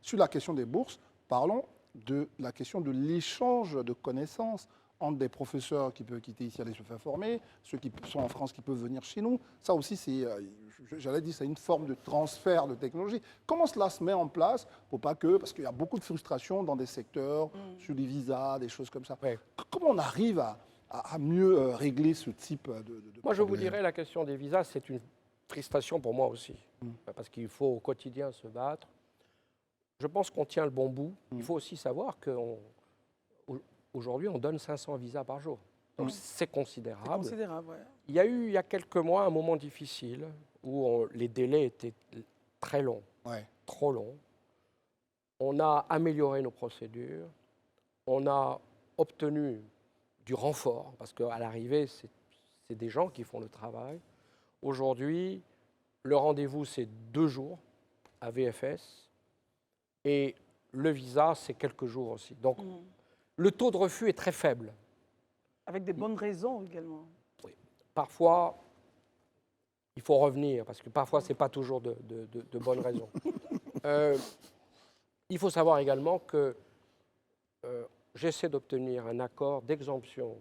sur la question des bourses, parlons de la question de l'échange de connaissances entre des professeurs qui peuvent quitter ici aller se faire former, ceux qui sont en France qui peuvent venir chez nous. Ça aussi, c'est, j'allais dire, c'est une forme de transfert de technologie. Comment cela se met en place pour pas que, parce qu'il y a beaucoup de frustration dans des secteurs, sur les visas, des choses comme ça. Ouais. Comment on arrive à mieux régler ce type de Moi, je vous problème? dirais, la question des visas, c'est une frustration pour moi aussi, parce qu'il faut au quotidien se battre. Je pense qu'on tient le bon bout. Il faut aussi savoir qu'aujourd'hui, on donne 500 visas par jour. Donc, c'est C'est considérable. considérable, ouais. Il y a eu, il y a quelques mois, un moment difficile où les délais étaient très longs, Ouais. trop longs. On a amélioré nos procédures. On a obtenu du renfort, parce qu'à l'arrivée, c'est des gens qui font le travail. Aujourd'hui, le rendez-vous, c'est 2 jours à VFS et le visa, c'est quelques jours aussi. Donc, le taux de refus est très faible. Avec des bonnes raisons également. Parfois, il faut revenir, parce que parfois, ce n'est pas toujours de bonnes raisons. Il faut savoir également que j'essaie d'obtenir un accord d'exemption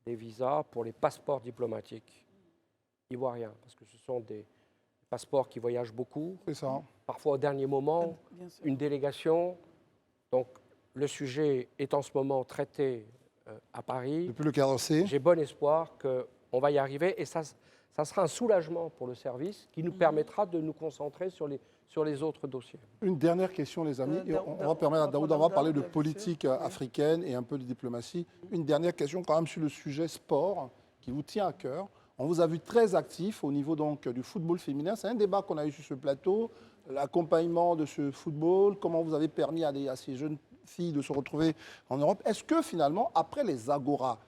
des visas pour les passeports diplomatiques ivoiriens, parce que ce sont des passeports qui voyagent beaucoup, C'est ça. parfois au dernier moment, Bien sûr. une délégation. Donc, le sujet est en ce moment traité à Paris. Depuis le carrossé. J'ai bon espoir qu'on va y arriver et ça sera un soulagement pour le service qui nous permettra de nous concentrer sur les autres dossiers. Une dernière question, les amis. Et on va permettre à Daoud d'avoir parlé de politique africaine et un peu de diplomatie. Une dernière question quand même sur le sujet sport qui vous tient à cœur. On vous a vu très actif au niveau donc du football féminin. C'est un débat qu'on a eu sur ce plateau. L'accompagnement de ce football, comment vous avez permis à ces jeunes filles de se retrouver en Europe. Est-ce que finalement, après les Agora,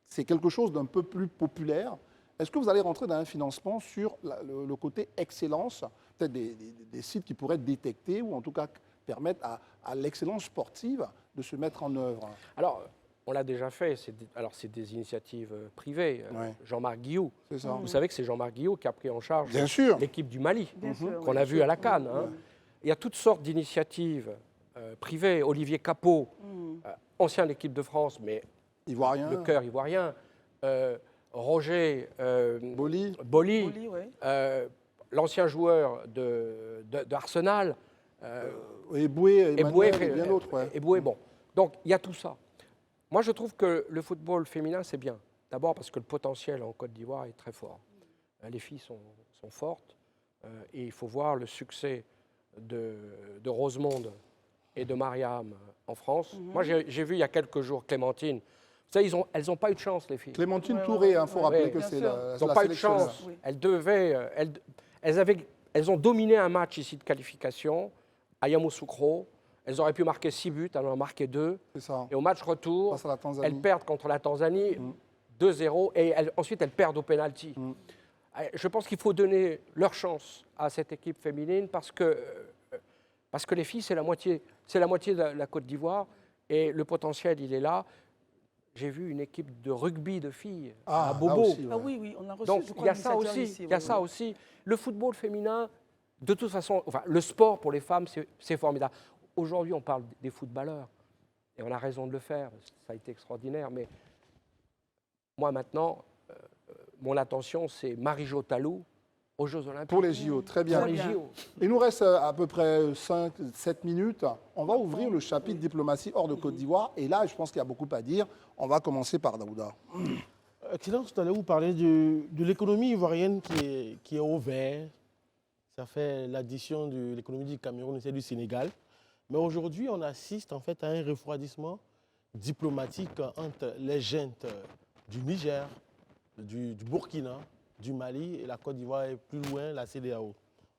c'est quelque chose d'un peu plus populaire? Est-ce que vous allez rentrer dans un financement sur le côté excellence, peut-être des sites qui pourraient être détectés ou en tout cas permettre à l'excellence sportive de se mettre en œuvre? Alors, on l'a déjà fait, c'est des initiatives privées. Ouais. Jean-Marc Guillou, C'est ça. vous savez que c'est Jean-Marc Guillou qui a pris en charge Bien sûr. l'équipe du Mali, Bien sûr, qu'on oui. a vu à la Cannes. Hein. Il y a toutes sortes d'initiatives privées. Olivier Capot, ancien de l'équipe de France, mais Ivoirien. le cœur ivoirien. Roger Boli. Boli, Boli, oui. l'ancien joueur d'Arsenal, Eboué, Eboué, Emmanuel et bien d'autres. Ouais. Eboué, bon. Donc, il y a tout ça. Moi, je trouve que le football féminin, c'est bien. D'abord parce que le potentiel en Côte d'Ivoire est très fort. Les filles sont fortes et il faut voir le succès de Rosemonde et de Mariam en France. Moi, j'ai vu il y a quelques jours Clémentine. Vous savez, elles n'ont pas eu de chance, les filles. Clémentine Ouais, Touré, il ouais, faut ouais, rappeler ouais, que bien c'est sûr. la Elles n'ont pas eu de sélectionneuse. chance. Oui. Elles ont dominé un match ici de qualification à Yamoussoukro. Elles auraient pu marquer 6 buts, elles en ont marqué 2. C'est ça. Et au match retour, Face à la Tanzanie. elles perdent contre la Tanzanie 2-0 et ensuite elles perdent au pénalty. Je pense qu'il faut donner leur chance à cette équipe féminine parce que les filles, c'est la moitié de la Côte d'Ivoire et le potentiel, il est là. J'ai vu une équipe de rugby de filles à là Bobo. aussi, ouais. Ah oui, on a reçu, Donc je il crois, y a ça l'initiateur aussi. ici, Il y a oui, ça oui. aussi. Le football féminin, de toute façon, enfin, le sport pour les femmes, c'est formidable. Aujourd'hui, on parle des footballeurs et on a raison de le faire. Ça a été extraordinaire. Mais moi maintenant, mon attention, c'est Marie-Jo Talou aux Jeux Olympiques. Pour les JO, très bien. Pour les bien. JO. Il nous reste à peu près 5-7 minutes. On va ouvrir le chapitre diplomatie hors de Côte d'Ivoire. Et là, je pense qu'il y a beaucoup à dire. On va commencer par Daouda. Excellence, tout à l'heure, vous parlez de l'économie ivoirienne qui est au vert. Ça fait l'addition de l'économie du Cameroun et celle du Sénégal. Mais aujourd'hui, on assiste en fait à un refroidissement diplomatique entre les gentes du Niger, du Burkina, du Mali et la Côte d'Ivoire et plus loin la CEDEAO.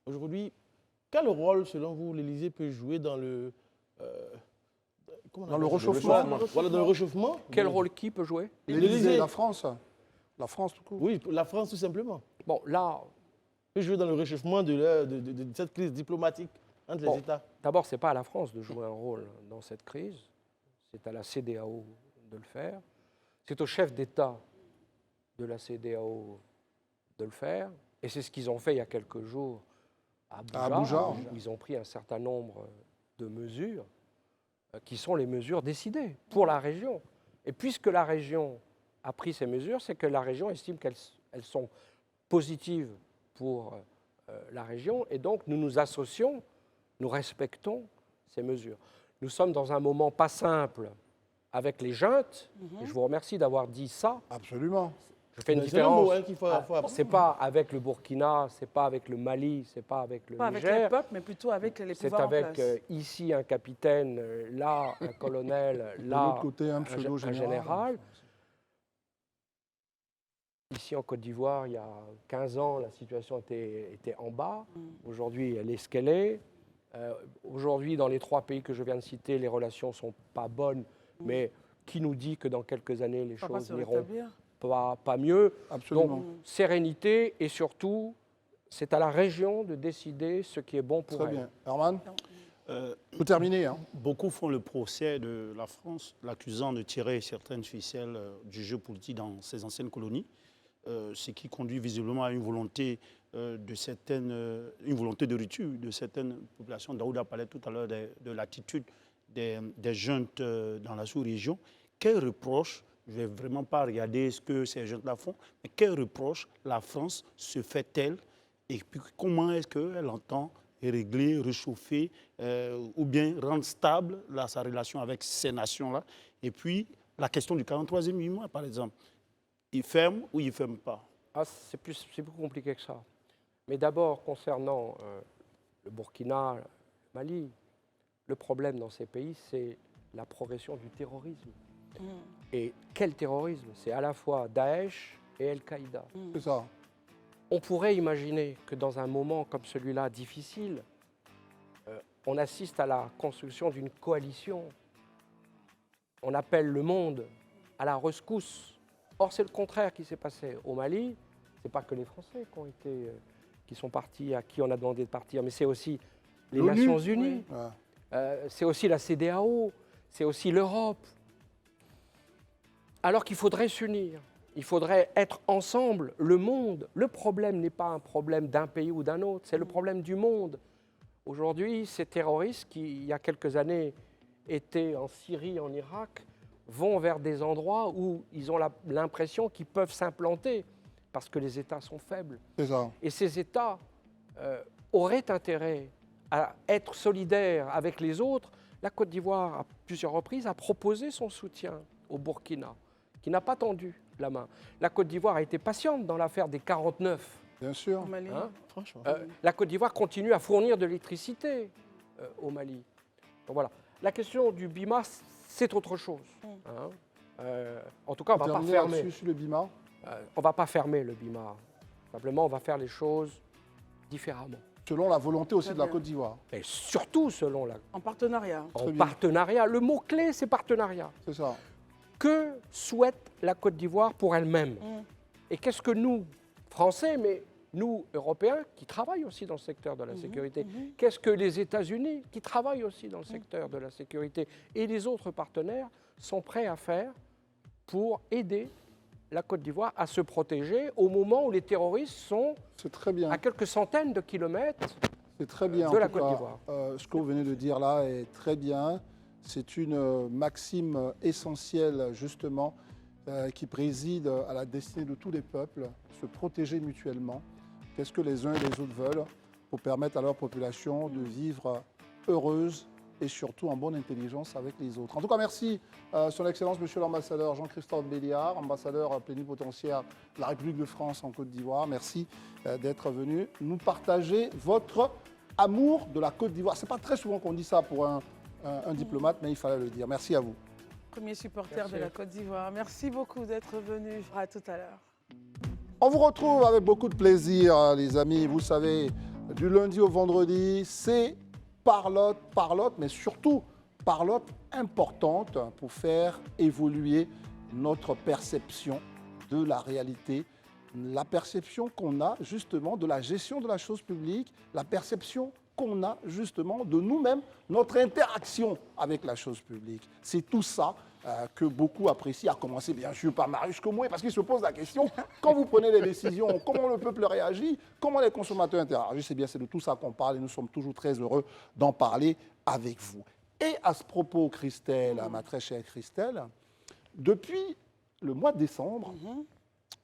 Aujourd'hui, quel rôle, selon vous, l'Élysée peut jouer dans le Dans le réchauffement. Voilà, dans le réchauffement. Quel rôle qui peut jouer? L'Élysée, la France. La France, tout court. Oui, la France tout simplement. Bon, là, Peut jouer dans le réchauffement de cette crise diplomatique entre Bon. les États. d'abord, ce n'est pas à la France de jouer un rôle dans cette crise. C'est à la CEDEAO de le faire. C'est au chef d'État de la CEDEAO de le faire. Et c'est ce qu'ils ont fait il y a quelques jours à Abuja, où ils ont pris un certain nombre de mesures qui sont les mesures décidées pour la région. Et puisque la région a pris ces mesures, c'est que la région estime qu'elles sont positives pour la région. Et donc, nous nous associons, nous respectons ces mesures. Nous sommes dans un moment pas simple avec les juntes. Et je vous remercie d'avoir dit ça. Absolument. Je fais une C'est le différence. mot, hein, qu'il faut apprendre. C'est pas avec le Burkina, c'est pas avec le Mali, c'est pas avec le Pas avec Niger. les peuples, mais plutôt avec les C'est pouvoirs en avec place. ici un capitaine, là un colonel, De là l'autre côté, un pseudo un général. Ici en Côte d'Ivoire, il y a 15 ans, la situation était en bas. Aujourd'hui, elle est ce qu'elle est. Aujourd'hui, dans les 3 pays que je viens de citer, les relations ne sont pas bonnes, mais qui nous dit que dans quelques années, les Ça va choses se n'iront rétablir. pas mieux? Absolument. Donc, sérénité et surtout, c'est à la région de décider ce qui est bon pour Très elle. bien. Herman, Euh, pour terminer. Hein. Beaucoup font le procès de la France, l'accusant de tirer certaines ficelles du jeu politique dans ses anciennes colonies, ce qui conduit visiblement à une volonté une volonté de rupture de certaines populations. Daouda parlait tout à l'heure de l'attitude des juntes dans la sous-région. Quel reproche, je ne vais vraiment pas regarder ce que ces juntes-là font, mais quel reproche la France se fait-elle et puis comment est-ce qu'elle entend régler, réchauffer ou bien rendre stable sa relation avec ces nations-là. Et puis, la question du 43e mois, par exemple. Il ferme ou il ne ferme pas? C'est plus compliqué que ça. Mais d'abord, concernant le Burkina, le Mali, le problème dans ces pays, c'est la progression du terrorisme. Et quel terrorisme? C'est à la fois Daesh et Al-Qaïda. C'est ça. On pourrait imaginer que dans un moment comme celui-là difficile, on assiste à la construction d'une coalition. On appelle le monde à la rescousse. Or, c'est le contraire qui s'est passé au Mali. Ce n'est pas que les Français qui sont partis, à qui on a demandé de partir, mais c'est aussi les L'ONU. Nations Unies, Ouais. c'est aussi la CEDEAO, c'est aussi l'Europe. Alors qu'il faudrait s'unir. Il faudrait être ensemble, le monde. Le problème n'est pas un problème d'un pays ou d'un autre, c'est le problème du monde. Aujourd'hui, ces terroristes qui, il y a quelques années, étaient en Syrie, en Irak, vont vers des endroits où ils ont l'impression qu'ils peuvent s'implanter parce que les États sont faibles. C'est ça. Et ces États aurait intérêt à être solidaire avec les autres, la Côte d'Ivoire, à plusieurs reprises, a proposé son soutien au Burkina, qui n'a pas tendu la main. La Côte d'Ivoire a été patiente dans l'affaire des 49. Bien sûr. Au Mali. Hein. Franchement. La Côte d'Ivoire continue à fournir de l'électricité au Mali. Donc voilà. La question du BIMA, c'est autre chose. Hein. En tout cas, on ne va pas Terminer fermer. là-dessus sur le BIMA. On va pas fermer le BIMA. Simplement, on va faire les choses différemment. Selon la volonté aussi Très de la bien. Côte d'Ivoire. Et surtout selon la... En partenariat. Très En bien. partenariat. Le mot-clé, c'est partenariat. C'est ça. Que souhaite la Côte d'Ivoire pour elle-même? Et qu'est-ce que nous, Français, mais nous, Européens, qui travaillent aussi dans le secteur de la sécurité, qu'est-ce que les États-Unis, qui travaillent aussi dans le secteur de la sécurité, et les autres partenaires sont prêts à faire pour aider la Côte d'Ivoire à se protéger au moment où les terroristes sont C'est très bien. à quelques centaines de kilomètres C'est très bien. de en la tout Côte cas. d'Ivoire. Ce que vous venez de dire là est très bien. C'est une maxime essentielle, justement, qui préside à la destinée de tous les peuples, se protéger mutuellement. Qu'est-ce que les uns et les autres veulent pour permettre à leur population de vivre heureuse et surtout en bonne intelligence avec les autres. En tout cas, merci, Son Excellence, Monsieur l'ambassadeur Jean-Christophe Béliard, ambassadeur plénipotentiaire de la République de France en Côte d'Ivoire. Merci d'être venu nous partager votre amour de la Côte d'Ivoire. Ce n'est pas très souvent qu'on dit ça pour un diplomate, mais il fallait le dire. Merci à vous. Premier supporter de la Côte d'Ivoire. Merci beaucoup d'être venu. À tout à l'heure. On vous retrouve avec beaucoup de plaisir, les amis. Vous savez, du lundi au vendredi, c'est parlotte, mais surtout parlotte importante pour faire évoluer notre perception de la réalité, la perception qu'on a justement de la gestion de la chose publique, la perception qu'on a justement de nous-mêmes, notre interaction avec la chose publique. C'est tout ça que beaucoup apprécient, à commencer bien sûr par Marius Komoué, parce qu'il se pose la question, quand vous prenez les décisions, comment le peuple réagit, comment les consommateurs interagissent, c'est bien, c'est de tout ça qu'on parle et nous sommes toujours très heureux d'en parler avec vous. Et à ce propos, Christelle, ma très chère Christelle, depuis le mois de décembre,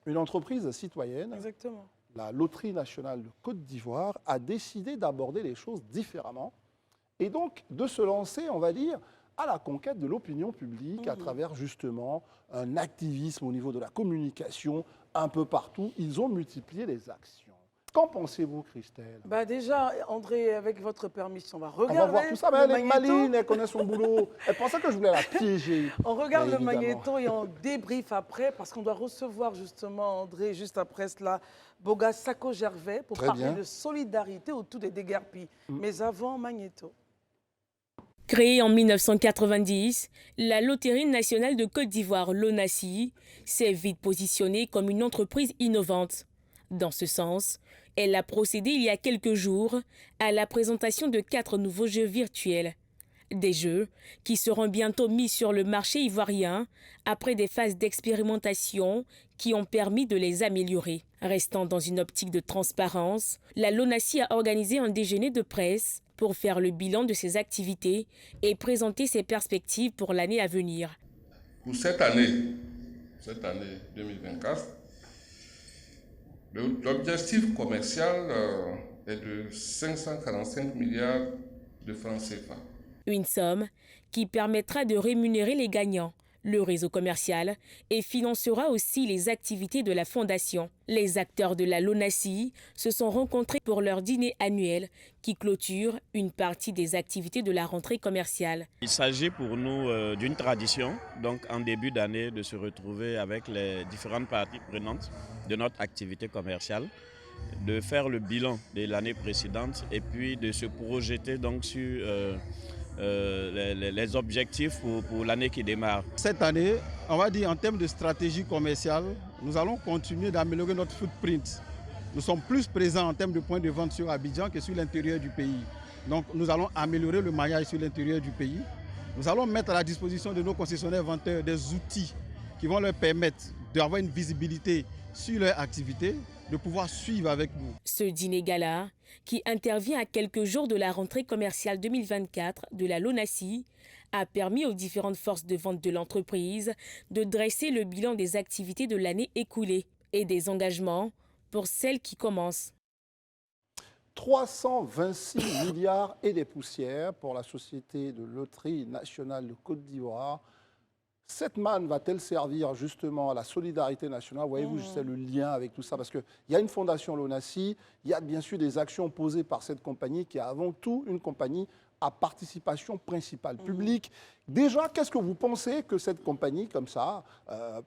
une entreprise citoyenne, Exactement. la Loterie nationale de Côte d'Ivoire, a décidé d'aborder les choses différemment et donc de se lancer, on va dire, à la conquête de l'opinion publique à travers justement un activisme au niveau de la communication un peu partout. Ils ont multiplié les actions. Qu'en pensez-vous, Christelle? Bah déjà, André, avec votre permission, on va On regarder va voir tout ça. Mais le elle est magnéto. maline, elle connaît son boulot. Elle pensait que je voulais la piéger. On regarde Mais le évidemment. magnéto et on débrief après, parce qu'on doit recevoir justement, André, juste après cela, Boga Sako Gervais pour Très parler bien. de solidarité autour des déguerpis. Mais avant, magnéto. Créée en 1990, la Loterie nationale de Côte d'Ivoire, l'ONACI, s'est vite positionnée comme une entreprise innovante. Dans ce sens, elle a procédé il y a quelques jours à la présentation de 4 nouveaux jeux virtuels. Des jeux qui seront bientôt mis sur le marché ivoirien après des phases d'expérimentation qui ont permis de les améliorer. Restant dans une optique de transparence, la LONACI a organisé un déjeuner de presse pour faire le bilan de ses activités et présenter ses perspectives pour l'année à venir. Pour cette année 2024, l'objectif commercial est de 545 milliards de francs CFA. Une somme qui permettra de rémunérer les gagnants, le réseau commercial et financera aussi les activités de la fondation. Les acteurs de la LONACI se sont rencontrés pour leur dîner annuel qui clôture une partie des activités de la rentrée commerciale. Il s'agit pour nous d'une tradition, donc en début d'année, de se retrouver avec les différentes parties prenantes de notre activité commerciale, de faire le bilan de l'année précédente et puis de se projeter donc sur les objectifs pour l'année qui démarre. Cette année, on va dire en termes de stratégie commerciale, nous allons continuer d'améliorer notre footprint. Nous sommes plus présents en termes de points de vente sur Abidjan que sur l'intérieur du pays. Donc nous allons améliorer le maillage sur l'intérieur du pays. Nous allons mettre à la disposition de nos concessionnaires vendeurs des outils qui vont leur permettre d'avoir une visibilité sur leur activité, de pouvoir suivre avec nous. Ce dîner gala, qui intervient à quelques jours de la rentrée commerciale 2024 de la LONACI, a permis aux différentes forces de vente de l'entreprise de dresser le bilan des activités de l'année écoulée et des engagements pour celles qui commencent. 326 milliards et des poussières pour la Société de loterie nationale de Côte d'Ivoire. Cette manne va-t-elle servir justement à la solidarité nationale? Voyez-vous, c'est le lien avec tout ça, parce qu'il y a une fondation l'ONACI, il y a bien sûr des actions posées par cette compagnie qui est avant tout une compagnie à participation principale publique. Déjà, qu'est-ce que vous pensez que cette compagnie, comme ça,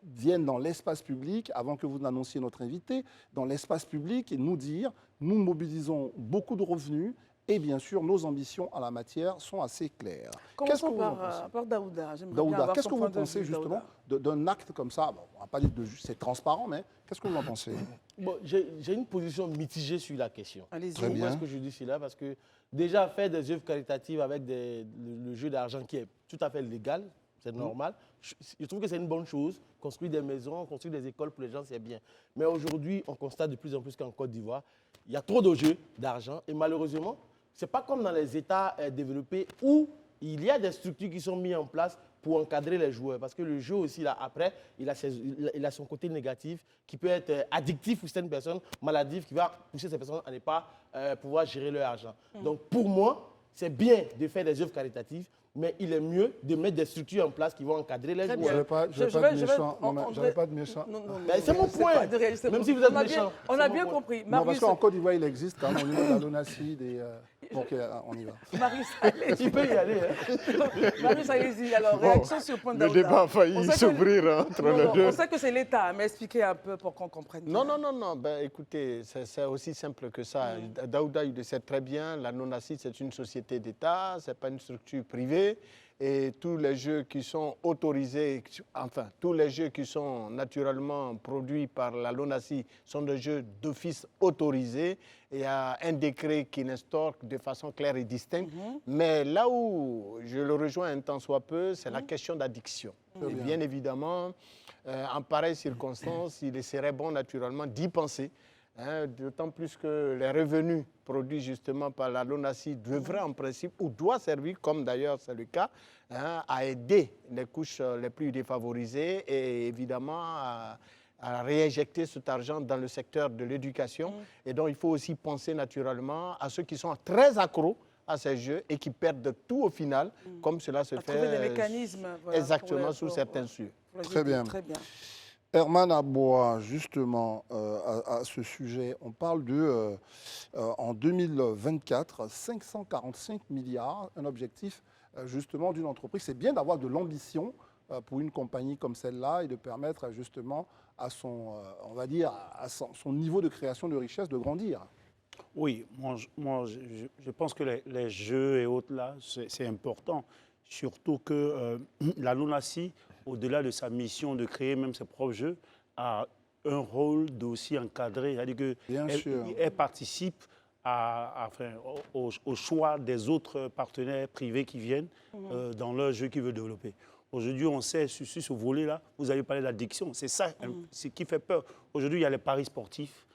vienne dans l'espace public, avant que vous n'annonciez notre invité, dans l'espace public et nous dire, nous mobilisons beaucoup de revenus et bien sûr, nos ambitions en la matière sont assez claires. Commençons par Daouda. Daouda, qu'est-ce que vous pensez justement d'un acte comme ça? Bon, on ne va pas dire que c'est transparent, mais qu'est-ce que vous en pensez? Bon, j'ai une position mitigée sur la question. Allez-y. Pourquoi est-ce que je dis cela? Parce que déjà, faire des œuvres caritatives avec le jeu d'argent qui est tout à fait légal, c'est normal. Je trouve que c'est une bonne chose. Construire des maisons, construire des écoles pour les gens, c'est bien. Mais aujourd'hui, on constate de plus en plus qu'en Côte d'Ivoire, il y a trop de jeux d'argent et malheureusement, ce n'est pas comme dans les États développés où il y a des structures qui sont mises en place pour encadrer les joueurs. Parce que le jeu aussi, là, après, il a son côté négatif qui peut être addictif pour certaines personnes, maladif, qui va pousser ces personnes à ne pas pouvoir gérer leur argent. Donc pour moi, c'est bien de faire des œuvres caritatives, mais il est mieux de mettre des structures en place qui vont encadrer les joueurs. Je n'avais pas de méchant. C'est mon point. Même si vous êtes méchant. On a bien compris. Non, parce qu'en Côte d'Ivoire, il existe quand même au niveau de la LONACI. Donc, on y va. Marius, allez-y. Tu peux y aller. Marius, allez-y. Alors, réaction sur le point de Le débat a failli s'ouvrir entre les deux. On sait que c'est l'État, mais expliquez un peu pour qu'on comprenne. Non. Ben, écoutez, c'est aussi simple que ça. Daouda, il le sait très bien. La LONACI, c'est une société d'État, ce n'est pas une structure privée. Et tous les jeux qui sont autorisés, enfin, tous les jeux qui sont naturellement produits par la LONACI sont des jeux d'office autorisés. Il y a un décret qui l'instaure de façon claire et distincte. Mais là où je le rejoins un tant soit peu, c'est la question d'addiction. Et bien évidemment, en pareille circonstance, il serait bon naturellement d'y penser. D'autant plus que les revenus produits justement par la LONACI devraient en principe, ou doivent servir, comme d'ailleurs c'est le cas, à aider les couches les plus défavorisées et évidemment à réinjecter cet argent dans le secteur de l'éducation. Et donc il faut aussi penser naturellement à ceux qui sont très accros à ces jeux et qui perdent de tout au final, comme cela se fait trouver des mécanismes, voilà, exactement sous certains cieux. Très bien. Très bien. Herman Aboua, justement, à ce sujet, on parle de, en 2024, 545 milliards, un objectif justement d'une entreprise. C'est bien d'avoir de l'ambition pour une compagnie comme celle-là et de permettre justement à son, on va dire, à son niveau de création de richesse de grandir. Oui, moi je pense que les jeux et autres là, c'est important. Surtout que la LONACI, au-delà de sa mission de créer même ses propres jeux, a un rôle d'aussi encadrer. C'est-à-dire qu'elle participe au choix des autres partenaires privés qui viennent dans leurs jeux qu'ils veulent développer. Aujourd'hui, on sait, sur ce volet-là, vous avez parlé d'addiction. C'est ça ce qui fait peur. Aujourd'hui, il y a les paris sportifs.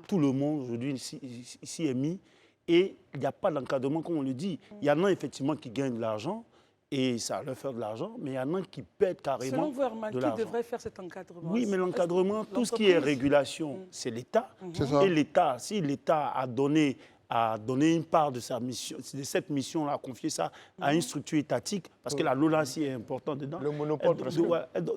Tout le monde, aujourd'hui, s'y est mis. Et il n'y a pas d'encadrement, comme on le dit. Il y en a effectivement qui gagnent de l'argent. Et ça leur fait de l'argent, mais il y en a qui pètent carrément. Selon vous, Herman, qui devrait faire cet encadrement? Oui, mais l'encadrement, tout ce qui est régulation, c'est l'État. Et l'État, si l'État a donné une part de sa mission, de cette mission-là, a confié ça à une structure étatique, parce que la LONACI est importante dedans. Le monopole, presque.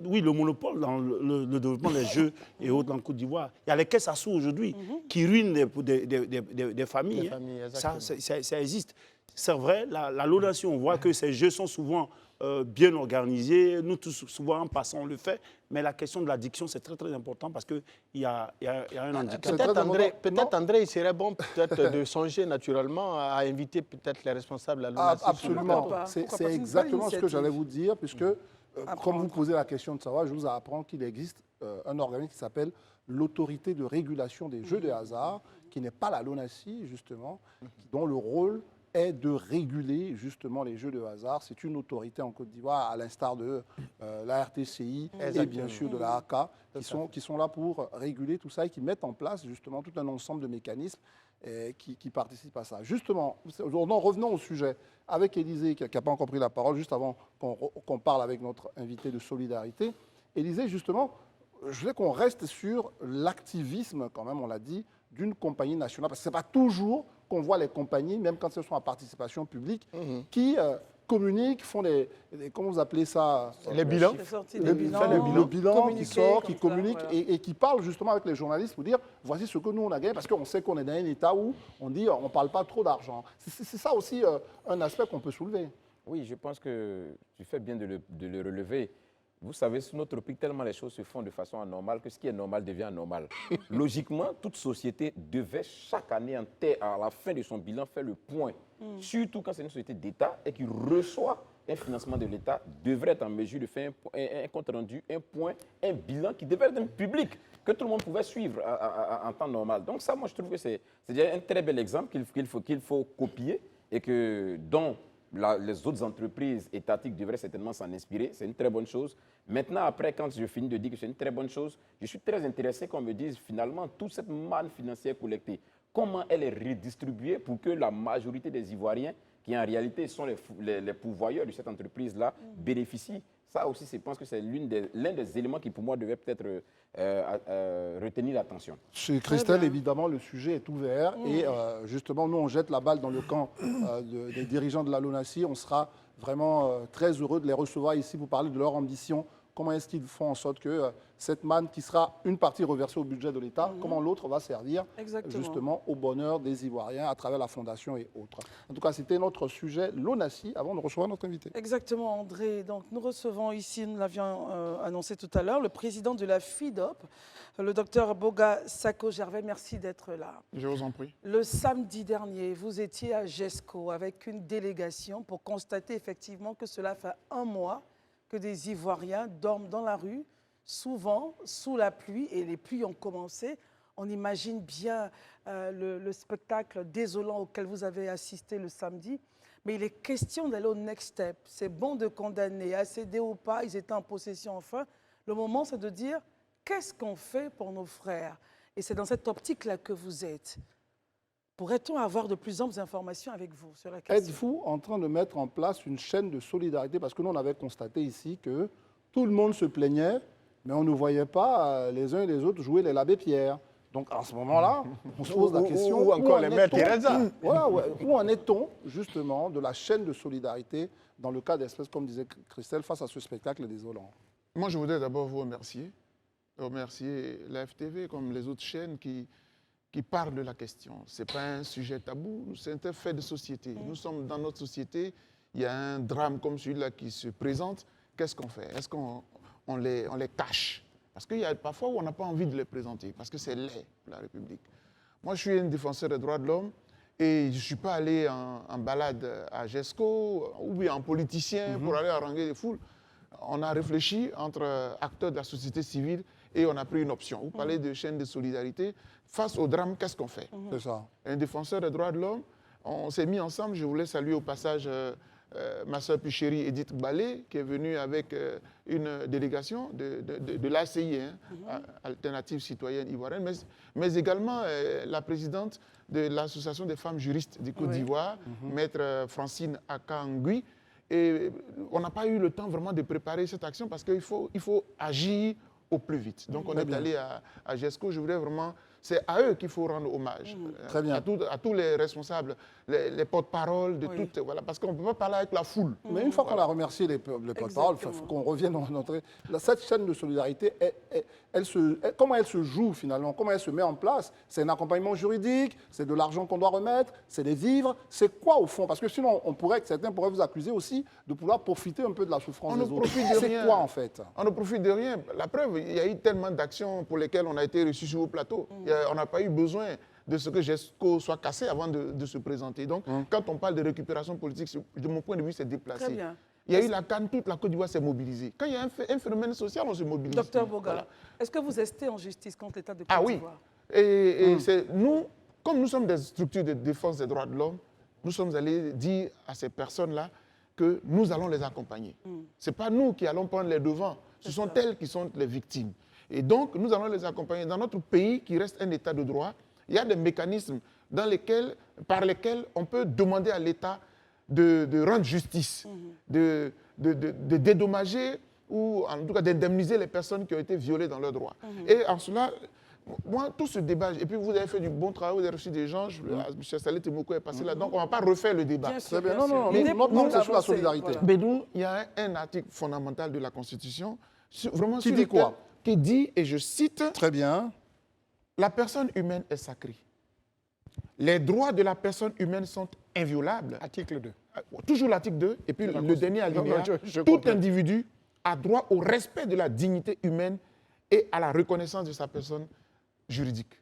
Oui, le monopole dans le développement des jeux et autres en Côte d'Ivoire. Il y a les caisses à sous aujourd'hui qui ruinent des familles. Ça existe. C'est vrai, la LONACI, on voit que ces jeux sont souvent bien organisés. Nous, tous, souvent, en passant, on le fait. Mais la question de l'addiction, c'est très, très important parce qu'il y a un handicap. Peut-être, André, il serait bon peut-être de songer naturellement à inviter peut-être les responsables de la LONACI. Absolument. C'est exactement ce que j'allais vous dire, puisque, comme vous posez la question de savoir, je vous apprends qu'il existe un organisme qui s'appelle l'Autorité de régulation des jeux de hasard, qui n'est pas la LONACI, justement, dont le rôle est de réguler justement les jeux de hasard. C'est une autorité en Côte d'Ivoire, à l'instar de la RTCI et bien sûr de la AK, qui sont là pour réguler tout ça et qui mettent en place justement tout un ensemble de mécanismes qui participent à ça. Justement, revenons au sujet. Avec Élisée, qui n'a pas encore pris la parole, juste avant qu'on parle avec notre invité de solidarité. Élisée, justement, je voulais qu'on reste sur l'activisme, quand même, on l'a dit, d'une compagnie nationale, parce que ce n'est pas toujours qu'on voit les compagnies, même quand elles sont à participation publique, qui communiquent, font comment vous appelez ça? Les bilans. Le bilan qui sort, qui communique et qui parle justement avec les journalistes pour dire voici ce que nous on a gagné, parce qu'on sait qu'on est dans un état où on dit on ne parle pas trop d'argent. C'est ça aussi un aspect qu'on peut soulever. Oui, je pense que tu fais bien de le relever. Vous savez, sous notre tropique, tellement les choses se font de façon anormale que ce qui est normal devient anormal. Logiquement, toute société devait chaque année, à la fin de son bilan, faire le point. Surtout quand c'est une société d'État et qui reçoit un financement de l'État, devrait être en mesure de faire un compte rendu, un point, un bilan qui devrait être public, que tout le monde pouvait suivre en temps normal. Donc ça, moi, je trouve que c'est déjà un très bel exemple qu'il faut copier et dont les autres entreprises étatiques devraient certainement s'en inspirer. C'est une très bonne chose. Maintenant, après, quand je finis de dire que c'est une très bonne chose, je suis très intéressé qu'on me dise finalement toute cette manne financière collectée, comment elle est redistribuée pour que la majorité des Ivoiriens, qui en réalité sont les pourvoyeurs de cette entreprise-là, bénéficient. Ça aussi, je pense que c'est l'un des éléments qui, pour moi, devait peut-être retenir l'attention. Chez Christelle, évidemment, le sujet est ouvert. Et justement, nous, on jette la balle dans le camp des dirigeants de la LONASI. On sera vraiment très heureux de les recevoir ici pour parler de leur ambition. Comment est-ce qu'ils font en sorte que cette manne qui sera une partie reversée au budget de l'État, comment l'autre va servir justement au bonheur des Ivoiriens à travers la Fondation et autres. En tout cas, c'était notre sujet LONASI avant de recevoir notre invité. Exactement, André. Donc, nous recevons ici, nous l'avions annoncé tout à l'heure, le président de la FIDOP, le docteur Boga Sako-Gervais. Merci d'être là. Je vous en prie. Le samedi dernier, vous étiez à GESCO avec une délégation pour constater effectivement que cela fait un mois que des Ivoiriens dorment dans la rue, souvent sous la pluie, et les pluies ont commencé. On imagine bien le spectacle désolant auquel vous avez assisté le samedi. Mais il est question d'aller au next step. C'est bon de condamner, ACD ou pas, ils étaient en possession enfin. Le moment, c'est de dire, qu'est-ce qu'on fait pour nos frères? Et c'est dans cette optique-là que vous êtes. Pourrait-on avoir de plus amples informations avec vous sur la question? Êtes-vous en train de mettre en place une chaîne de solidarité? Parce que nous, on avait constaté ici que tout le monde se plaignait, mais on ne voyait pas les uns et les autres jouer les l'abbé Pierre. Donc, à ce moment-là, on se pose la question... Ou encore les maîtres Teresa. Voilà, où en est-on, justement, de la chaîne de solidarité dans le cas d'espèces, comme disait Christelle, face à ce spectacle désolant? Moi, je voudrais d'abord vous remercier la FTV comme les autres chaînes qui parlent de la question. Ce n'est pas un sujet tabou, c'est un fait de société. Nous sommes dans notre société, il y a un drame comme celui-là qui se présente. Qu'est-ce qu'on fait? Est-ce qu'on les cache? Parce qu'il y a parfois où on n'a pas envie de les présenter, parce que c'est laid pour la République. Moi, je suis un défenseur des droits de l'homme et je ne suis pas allé en balade à GESCO ou bien en politicien pour aller haranguer les foules. On a réfléchi entre acteurs de la société civile et on a pris une option. Vous parlez de chaîne de solidarité. Face au drame, qu'est-ce qu'on fait? C'est ça. Un défenseur des droits de l'homme, on s'est mis ensemble. Je voulais saluer au passage ma soeur plus chérie Edith Balé, qui est venue avec une délégation de l'ACI, Alternative Citoyenne Ivoirienne, mais également la présidente de l'Association des femmes juristes du Côte d'Ivoire, maître Francine Akangui. Et on n'a pas eu le temps vraiment de préparer cette action parce qu'il faut agir au plus vite. Donc on est allé à GESCO. Je voudrais vraiment... C'est à eux qu'il faut rendre hommage. Très bien. À tous les responsables, les porte-paroles de toutes... Voilà, parce qu'on ne peut pas parler avec la foule. Mais une fois qu'on a remercié les porte-paroles, il faut qu'on revienne dans notre... Cette chaîne de solidarité, comment elle se joue finalement? Comment elle se met en place? C'est un accompagnement juridique? C'est de l'argent qu'on doit remettre? C'est des vivres? C'est quoi au fond? Parce que sinon, certains pourraient vous accuser aussi de pouvoir profiter un peu de la souffrance des autres. C'est quoi en fait? On ne profite de rien. La preuve, il y a eu tellement d'actions pour lesquelles on a été reçus sur vos plateaux. On n'a pas eu besoin de ce que GESCO soit cassé avant de se présenter. Donc, quand on parle de récupération politique, de mon point de vue, c'est déplacé. Très bien. Il y a eu la CAN, toute la Côte d'Ivoire s'est mobilisée. Quand il y a un phénomène social, on se mobilise. Docteur Boga, est-ce que vous estez en justice contre l'État de Côte d'Ivoire? Ah oui. Et nous, comme nous sommes des structures de défense des droits de l'homme, nous sommes allés dire à ces personnes-là que nous allons les accompagner. Ce n'est pas nous qui allons prendre les devants, ce sont elles qui sont les victimes. Et donc, nous allons les accompagner. Dans notre pays, qui reste un État de droit, il y a des mécanismes par lesquels on peut demander à l'État de rendre justice, de dédommager ou en tout cas d'indemniser les personnes qui ont été violées dans leurs droits. Et en cela, moi, tout ce débat, et puis vous avez fait du bon travail, vous avez reçu des gens, M. Saleh Temoko est passé là, donc on ne va pas refaire le débat. Bien sûr, Très bien. bien Non, sûr. non, notre monde, c'est sur la Avancer, solidarité. voilà. Mais nous, il y a un article fondamental de la Constitution vraiment Qui sur dit lequel- quoi? Qui dit, et je cite, Très bien. la personne humaine est sacrée. Les droits de la personne humaine sont inviolables. Article 2. Toujours l'article 2, et puis le dernier alinéa. je Tout comprends. individu a droit au respect de la dignité humaine et à la reconnaissance de sa personne juridique.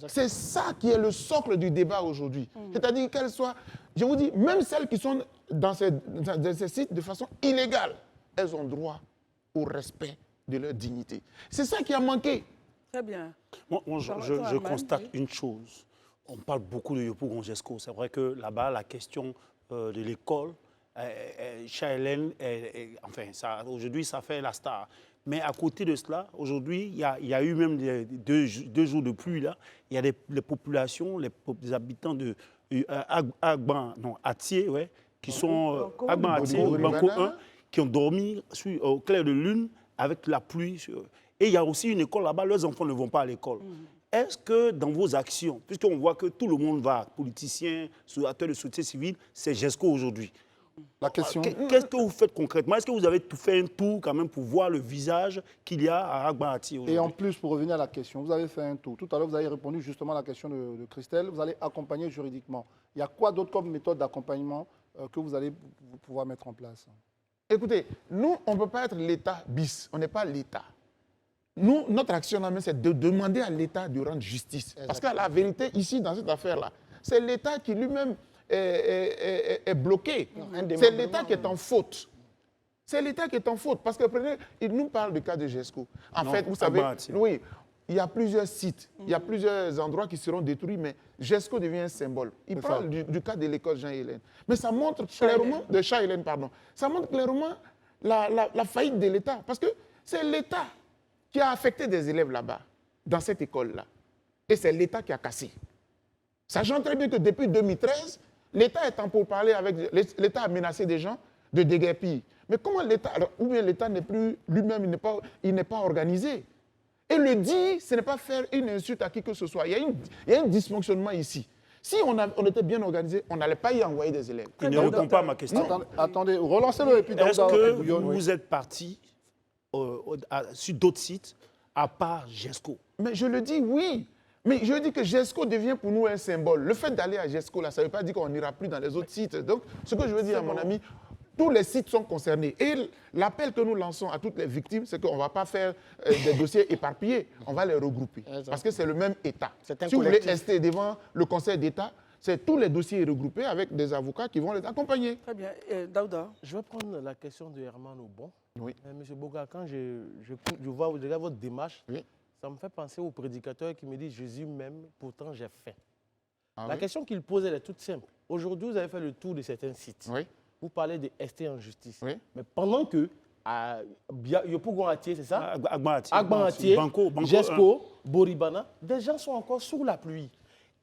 C'est ça qui est le socle du débat aujourd'hui. C'est-à-dire qu'elles soient, je vous dis, même celles qui sont dans ces sites de façon illégale, elles ont droit au respect de leur dignité. C'est ça qui a manqué. Très bien. Moi, je Armand, constate oui. une chose. On parle beaucoup de Yopougon-Gesco. C'est vrai que là-bas, la question de l'école, Hélène, enfin, aujourd'hui, ça fait la star. Mais à côté de cela, aujourd'hui, il y a eu même deux jours de pluie là. Il y a les populations, les habitants de Atié, ouais, qui sont Agban Atié, Banco 1, qui ont dormi au clair de lune avec la pluie. Et il y a aussi une école là-bas, leurs enfants ne vont pas à l'école. Est-ce que dans vos actions, puisqu'on voit que tout le monde va, politiciens, acteurs de société civile, c'est GESCO aujourd'hui. La question. Qu'est-ce que vous faites concrètement? Est-ce que vous avez fait un tour quand même pour voir le visage qu'il y a à Agban-Ati aujourd'hui? Et en plus, pour revenir à la question, vous avez fait un tour. Tout à l'heure, vous avez répondu justement à la question de Christelle. Vous allez accompagner juridiquement. Il y a quoi d'autre comme méthode d'accompagnement que vous allez pouvoir mettre en place? Écoutez, nous, on ne peut pas être l'État bis. On n'est pas l'État. Nous, notre action, c'est de demander à l'État de rendre justice. Exactement. Parce que la vérité, ici, dans cette affaire-là, c'est l'État qui lui-même est bloqué. C'est l'État qui est en faute. C'est l'État qui est en faute. Parce que, prenez, il nous parle du cas de GESCO. En fait, vous savez, oui, il y a plusieurs sites, il y a plusieurs endroits qui seront détruits, mais GESCO devient un symbole. Il parle du cas de l'école Jean-Hélène. Mais ça montre clairement, de Jean-Hélène, pardon, ça montre clairement la faillite de l'État. Parce que c'est l'État qui a affecté des élèves là-bas, dans cette école-là. Et c'est l'État qui a cassé. Sachant très bien que depuis 2013, l'État est en pourparlers avec... L'État a menacé des gens de déguerpir. Mais comment l'État... Ou bien l'État n'est plus... Lui-même, il n'est pas organisé. Et le dire, ce n'est pas faire une insulte à qui que ce soit. Il y a un dysfonctionnement ici. Si on était bien organisé, on n'allait pas y envoyer des élèves. Il ne répond pas à ma question. Attendez, relancez-le et puis... Est-ce que vous êtes parti sur d'autres sites à part GESCO? Mais je le dis, oui. Mais je dis que GESCO devient pour nous un symbole. Le fait d'aller à GESCO, là, ça ne veut pas dire qu'on n'ira plus dans les autres sites. Donc, ce que je veux dire à mon ami, tous les sites sont concernés. Et l'appel que nous lançons à toutes les victimes, c'est qu'on ne va pas faire des dossiers éparpillés. On va les regrouper. Parce que c'est le même État. Si vous voulez rester devant le Conseil d'État, c'est tous les dossiers regroupés avec des avocats qui vont les accompagner. Très bien. Daouda. Je vais prendre la question de Herman Aubon. Oui. Monsieur Boga, quand je regarde votre démarche, oui, ça me fait penser au prédicateur qui me dit « Jésus m'aime, pourtant j'ai faim ». La oui, question qu'il pose, elle est toute simple. Aujourd'hui, vous avez fait le tour de certains sites. oui, Vous parlez de ST en justice. oui. Mais pendant que à Yopougon-Atié, c'est ça? Agban-Atié, GESCO, Boribana, des gens sont encore sous la pluie.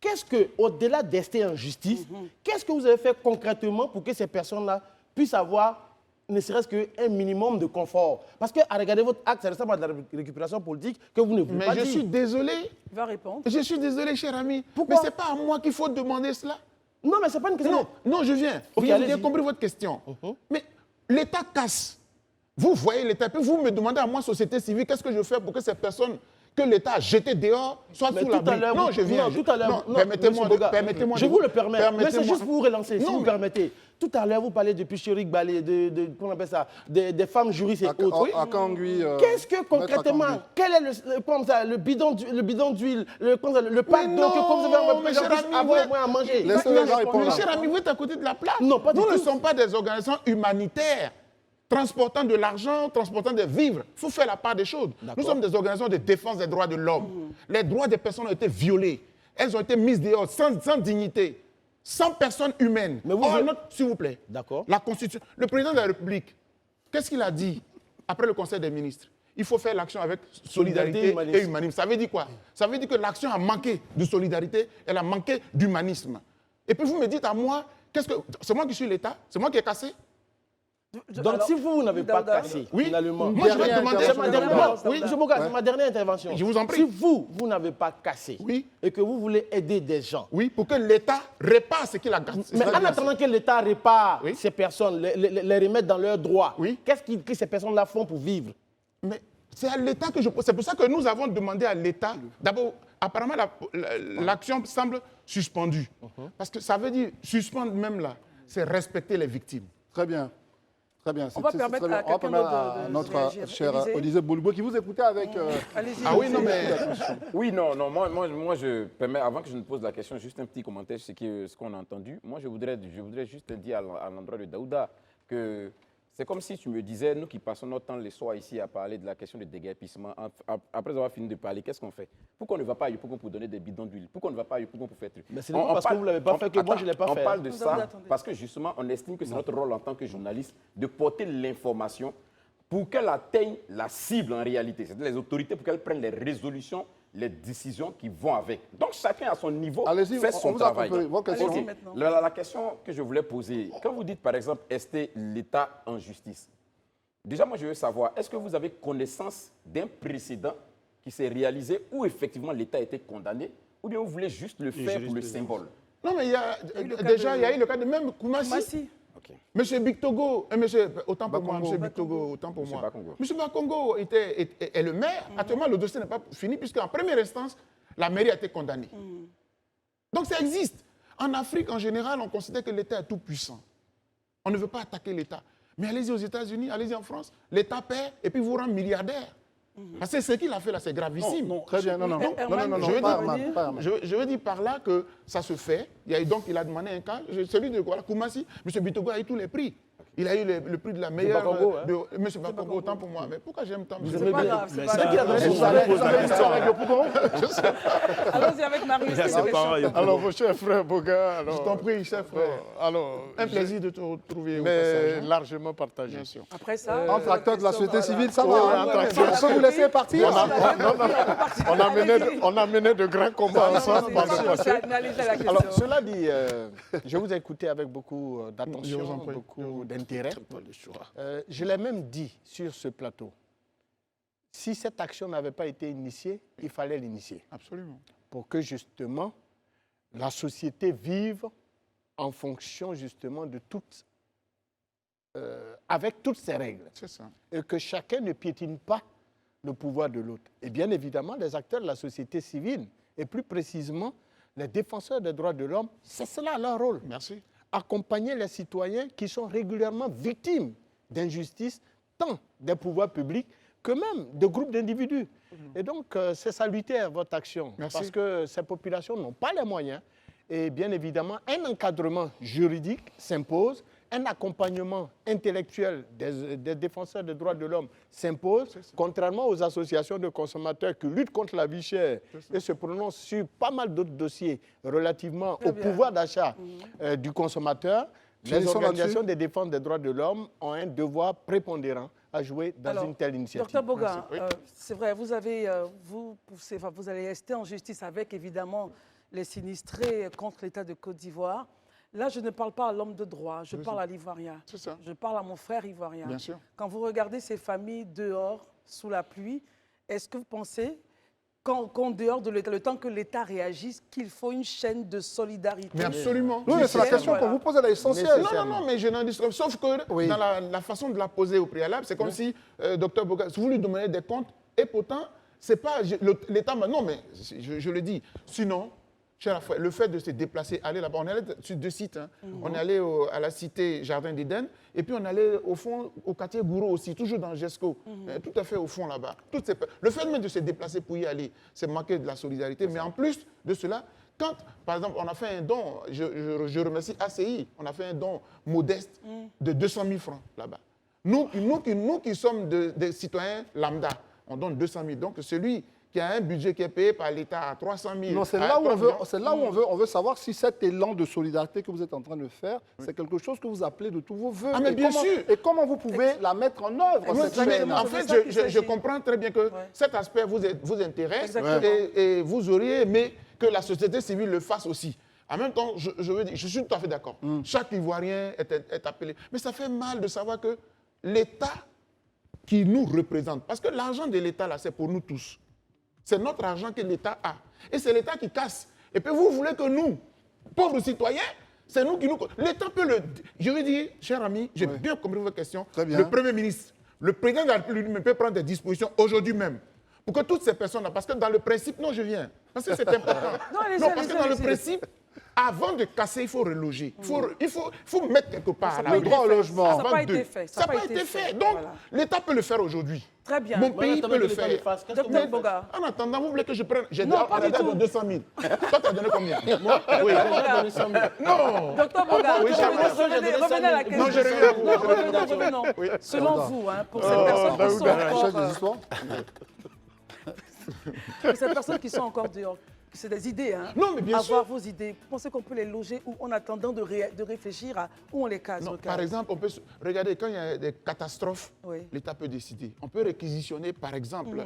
Qu'est-ce que, au-delà d'ester en justice, qu'est-ce que vous avez fait concrètement pour que ces personnes-là puissent avoir ne serait-ce qu'un minimum de confort? Parce qu'à regarder votre acte, ça ressemble à de la récupération politique que vous ne voulez pas dire. Mais je suis désolé. Il va répondre. Je suis désolé, cher ami. Pourquoi? Mais ce n'est pas à moi qu'il faut demander cela. Non, mais ce n'est pas une question. Non, je viens. Okay, Vous avez compris votre question. Mais l'État casse. Vous voyez l'État, puis vous me demandez à moi, société civile, qu'est-ce que je fais pour que ces personnes que l'État a jetées dehors soient sous l'abri? Non, je viens. Non, tout à l'heure. Permettez-moi. Je vous le permets. Mais c'est juste pour vous relancer, si vous permettez. Tout à l'heure, vous parlez de Pichirik Balé, comment on appelle ça, des femmes juristes et autres. Qu'est-ce que concrètement, quel est le bidon d'huile, le pack d'eau que comme vous avez avoir moins à manger? Mes chers amis, vous êtes à côté de la plaque. Non, pas du tout. Nous ne sommes pas des organisations humanitaires transportant de l'argent, transportant des vivres. Il faut faire la part des choses. Nous sommes des organisations de défense des droits de l'homme. Les droits des personnes ont été violés. Elles ont été mises dehors sans dignité, sans personne humaine. Mais s'il vous plaît, la Constitution, le président de la République, qu'est-ce qu'il a dit après le Conseil des ministres? Il faut faire l'action avec solidarité et humanisme. Ça veut dire quoi? Ça veut dire que l'action a manqué de solidarité, elle a manqué d'humanisme. Et puis vous me dites à moi, c'est moi qui suis l'État? C'est moi qui ai cassé? Donc, alors, si vous n'avez pas Daouda, cassé, Oui. finalement, Moi, je vais demander. c'est ma dernière, Oui. oui, M. Boga, c'est ma dernière intervention. Je vous en prie. Si vous n'avez pas cassé Oui. et que vous voulez aider des gens, Oui, pour que l'État répare ce qu'il a gâté. mais en attendant que l'État répare Oui. ces personnes, les remettre dans leurs droits, Oui. qu'est-ce que ces personnes-là font pour vivre? Mais c'est à l'État que je pose. C'est pour ça que nous avons demandé à l'État. D'abord, apparemment, l'action semble suspendue. Parce que ça veut dire, suspendre même là, c'est respecter les victimes. Très bien. Très bien. On va C'est permettre très bien. à On va quelqu'un permettre d'autre à de notre réagir. cher Élisée. Olivier Boulbo qui vous écoutait avec... Allez-y. Ah oui, non, mais. Oui, non, moi, je permets, avant que je ne pose la question, juste un petit commentaire sur ce qu'on a entendu. Moi, je voudrais juste dire à l'endroit de Daouda que c'est comme si tu me disais, nous qui passons notre temps les soirs ici à parler de la question du déguerpissement, après avoir fini de parler, qu'est-ce qu'on fait? Pourquoi on ne va pas à Yopougon pour donner des bidons d'huile? Pourquoi on ne va pas à Yopougon pour faire truc? Mais c'est pas parce que vous ne l'avez pas fait que moi je ne l'ai pas fait. On parle de ça Attendez. parce que justement, on estime que c'est notre rôle en tant que journaliste de porter l'information pour qu'elle atteigne la cible en réalité. C'est-à-dire les autorités pour qu'elles prennent les résolutions, les décisions qui vont avec. Donc chacun à son niveau Allez-y, fait on son vous a travail. compris. Vos questions. Allez-y Ok. maintenant. La question que je voulais poser, quand vous dites par exemple, est l'État en justice? Déjà, moi je veux savoir, est-ce que vous avez connaissance d'un précédent qui s'est réalisé où effectivement l'État a été condamné, ou bien vous voulez juste le faire pour le symbole? Non, mais il y a le cas déjà, de- il y a eu le cas de même Koumassi. Massi. Monsieur Bictogo, autant pour moi, Bakongo. Monsieur Bictogo, autant pour Monsieur moi. Bakongo. Monsieur Bakongo est le maire. Actuellement, le dossier n'est pas fini puisqu'en première instance, la mairie a été condamnée. Donc ça existe. En Afrique, en général, on considère que l'État est tout puissant. On ne veut pas attaquer l'État. Mais allez-y aux États-Unis, allez-y en France, l'État paie et puis vous rend milliardaire. Parce que ce qu'il a fait là, c'est gravissime. Non, très bien. Non, non, non. Herman, Non, non, je veux non, pas dire- Herman, pas Herman. Je veux dire par là que ça se fait. Donc, il a demandé un cas, celui de voilà, Koumassi. M. Bitogo a eu tous les prix. Il a eu le prix de la meilleure. Bakongo, M. Bakongo, autant pour moi. Mais pourquoi j'aime tant M. C'est pas grave, c'est Mais pas ça- grave. qui a donné Vous avez une histoire avec Yopougon? Allons-y avec Marius. c'est la question. Alors, mon cher frère Boga, Je t'en prie, chef frère. alors, Un plaisir de te retrouver au mais passage. hein. largement partagé. Bien sûr. Après ça, Entre acteurs de la société question, civile, ça voilà. va. Ouais, hein? entre acteurs. On peut vous laisser partir. On a mené de grands combats ensemble par le passé. Analyser la question. Alors, cela dit, je vous ai écouté avec beaucoup Je vous en d'attention, prie. beaucoup d'intérêt. Je l'ai même dit sur ce plateau. Si cette action n'avait pas été initiée, il fallait l'initier. Absolument. Pour que justement la société vive en fonction justement de toutes, avec toutes ses règles. C'est ça. Et que chacun ne piétine pas le pouvoir de l'autre. Et bien évidemment, les acteurs de la société civile, et plus précisément les défenseurs des droits de l'homme, c'est cela leur rôle. Merci. Accompagner les citoyens qui sont régulièrement victimes d'injustice, tant des pouvoirs publics que même de groupes d'individus. Et donc, c'est salutaire votre action, Merci. parce que ces populations n'ont pas les moyens. Et bien évidemment, un encadrement juridique s'impose, un accompagnement intellectuel des défenseurs des droits de l'homme s'impose, contrairement aux associations de consommateurs qui luttent contre la vie chère et se prononcent sur pas mal d'autres dossiers relativement Très au bien. pouvoir d'achat du consommateur. Les Finissons organisations là-dessus. de défense des droits de l'homme ont un devoir prépondérant à jouer dans Alors, une telle initiative. Docteur Boga, Merci. Oui. c'est vrai, vous allez rester en justice avec évidemment les sinistrés contre l'État de Côte d'Ivoire. Là, je ne parle pas à l'homme de droit, je parle à l'Ivoirien. C'est ça. Je parle à mon frère ivoirien. Bien sûr. Quand vous regardez ces familles dehors, sous la pluie, est-ce que vous pensez qu'en dehors de l'État, le temps que l'État réagisse, qu'il faut une chaîne de solidarité? Mais absolument. Oui, mais c'est la Nécessaire, question qu'on voilà. vous pose, elle est essentielle. Non, non, non, mais je n'en dis pas. Sauf que Oui. dans la façon de la poser au préalable, c'est comme si Dr Boga, vous lui demandez des comptes, et pourtant, c'est pas l'État. Non, mais je le dis. Sinon, cher frère, le fait de se déplacer, aller là-bas, on est allé sur 2 sites. Hein. On est allé à la cité Jardin d'Éden, et puis on est allé au fond, au quartier Gouraud aussi, toujours dans GESCO, tout à fait au fond là-bas. Le fait même de se déplacer pour y aller, c'est manquer de la solidarité. Mais en plus de cela, quand, par exemple, on a fait un don, je remercie ACI, on a fait un don modeste de 200 000 francs là-bas. Nous qui sommes des citoyens lambda, on donne 200 000. Donc celui qui a un budget qui est payé par l'État à 300 000. Non, c'est là où on veut savoir si cet élan de solidarité que vous êtes en train de faire, c'est quelque chose que vous appelez de tous vos voeux. Ah, mais bien sûr. Et comment vous pouvez la mettre en œuvre, Oui, cette chaîne? en C'est fait, ça qu'il je s'agit. comprends très bien que cet aspect vous intéresse Exactement. et vous auriez aimé que la société civile le fasse aussi. En même temps, je veux dire, je suis tout à fait d'accord. Chaque Ivoirien est appelé. Mais ça fait mal de savoir que l'État qui nous représente, parce que l'argent de l'État, là, c'est pour nous tous. C'est notre argent que l'État a. Et c'est l'État qui casse. Et puis vous voulez que nous, pauvres citoyens, c'est nous qui nous... L'État peut le... Je veux dire, cher ami, j'ai bien compris votre question. Très bien. Le Premier ministre, le président de la République lui-même peut prendre des dispositions aujourd'hui même pour que toutes ces personnes-là, parce que dans le principe, non, je viens, parce que c'est important. Non, parce que dans le principe, avant de casser, il faut reloger. Il faut mettre quelque part Le droit au logement. Ça n'a pas été fait. Ça n'a pas été fait. Donc, Voilà. l'État peut le faire aujourd'hui. Très bien. Mon pays peut le faire. Docteur Boga. En attendant, vous voulez que je prenne... J'ai Non, pas du tout. donné 200 000. Toi, tu as donné combien? Moi, Oui. donné 100 000. Non. Docteur Boga, Oui, revenez à la question. Non, je reviens. Revenons. Oui. Selon vous, pour ces personnes qui sont Cherche des encore... histoires. Pour ces personnes qui sont encore dehors, c'est des idées, hein. Non, mais bien Avoir vos idées. Vous pensez qu'on peut les loger ou en attendant de réfléchir à où on les case? Non, par exemple, on peut regarder quand il y a des catastrophes, Oui. l'État peut décider. On peut réquisitionner, par exemple,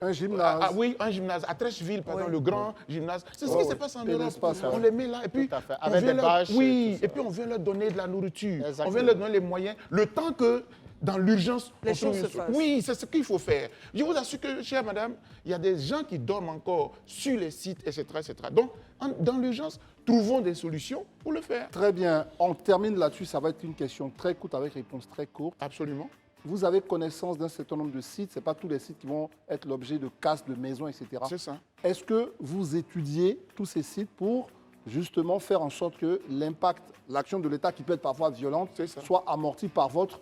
Un gymnase. oui, un gymnase à Trècheville, par exemple, le grand gymnase. C'est ce Ouais, qui se ouais. passe en Et Europe. l'espace, On ouais. les met là et puis Tout à fait. on Avec vient des leur- bâches, oui, tout ça. et puis on vient leur donner de la nourriture. Exactement. On vient leur donner les moyens. Le temps que dans l'urgence, Les on trouve choses une se fassent. Oui, c'est ce qu'il faut faire. Je vous assure que, chère madame, il y a des gens qui dorment encore sur les sites, etc. etc. Donc, dans l'urgence, trouvons des solutions pour le faire. Très bien. On termine là-dessus. Ça va être une question très courte avec réponse très courte. Absolument. Vous avez connaissance d'un certain nombre de sites. Ce n'est pas tous les sites qui vont être l'objet de casses, de maisons, etc. C'est ça. Est-ce que vous étudiez tous ces sites pour justement faire en sorte que l'impact, l'action de l'État qui peut être parfois violente, C'est ça. soit amortie par votre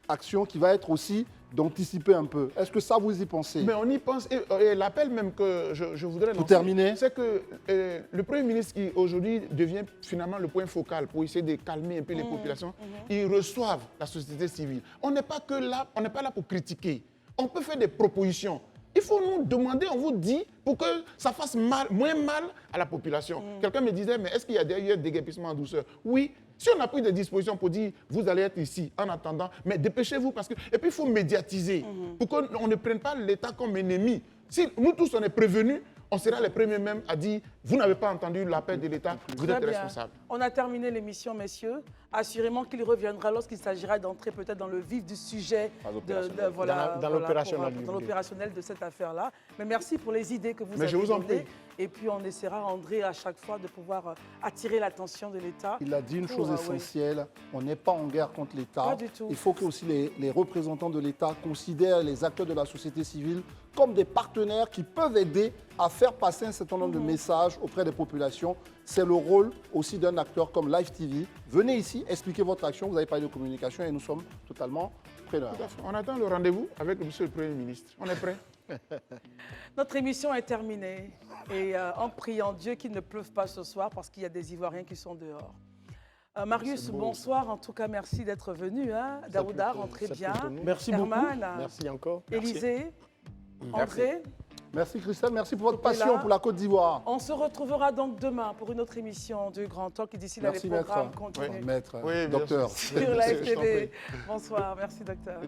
action qui va être aussi d'anticiper un peu? Est-ce que ça, vous y pensez? Mais on y pense. Et l'appel même que je voudrais lancer, terminer. c'est que le Premier ministre qui aujourd'hui devient finalement le point focal pour essayer de calmer un peu les populations, ils reçoivent la société civile. On n'est pas là pour critiquer. On peut faire des propositions. Il faut nous demander, on vous dit, pour que ça fasse moins mal à la population. Quelqu'un me disait, mais est-ce qu'il y a d'ailleurs des déguerpissement en douceur? Oui. Si on a pris des dispositions pour dire, vous allez être ici en attendant, mais dépêchez-vous parce que... Et puis il faut médiatiser pour qu'on ne prenne pas l'État comme ennemi. Si nous tous on est prévenus, on sera les premiers même à dire, vous n'avez pas entendu l'appel de l'État, vous Très êtes bien. responsable. On a terminé l'émission, messieurs. Assurément qu'il reviendra lorsqu'il s'agira d'entrer peut-être dans le vif du sujet, Dans l'opérationnel. dans l'opérationnel de cette affaire-là. Mais merci pour les idées que vous Mais avez je vous en données. prie. Et puis on essaiera, André, à chaque fois de pouvoir attirer l'attention de l'État. Il a dit une pour, chose oui. essentielle, on n'est pas en guerre contre l'État. Pas du tout. Il faut que aussi les représentants de l'État considèrent les acteurs de la société civile comme des partenaires qui peuvent aider à faire passer un certain nombre de messages auprès des populations. C'est le rôle aussi d'un acteur comme Live TV. Venez ici, expliquez votre action, vous avez parlé de communication et nous sommes totalement preneurs. Tout à fait. On attend le rendez-vous avec M. le Premier ministre. On est prêt. Notre émission est terminée. Et en priant Dieu qu'il ne pleuve pas ce soir parce qu'il y a des Ivoiriens qui sont dehors. Marius, bonsoir. En tout cas, merci d'être venu. Hein. Daouda, rentrez bien. Merci Herman, beaucoup. Merci encore. Élisée, André. Merci Christelle, merci pour votre passion pour la Côte d'Ivoire. On se retrouvera donc demain pour une autre émission du Grand Talk. Et d'ici là, Merci les programmes maître. continuent Maître, Oui, bien docteur. sur la FTV. Bonsoir, merci docteur.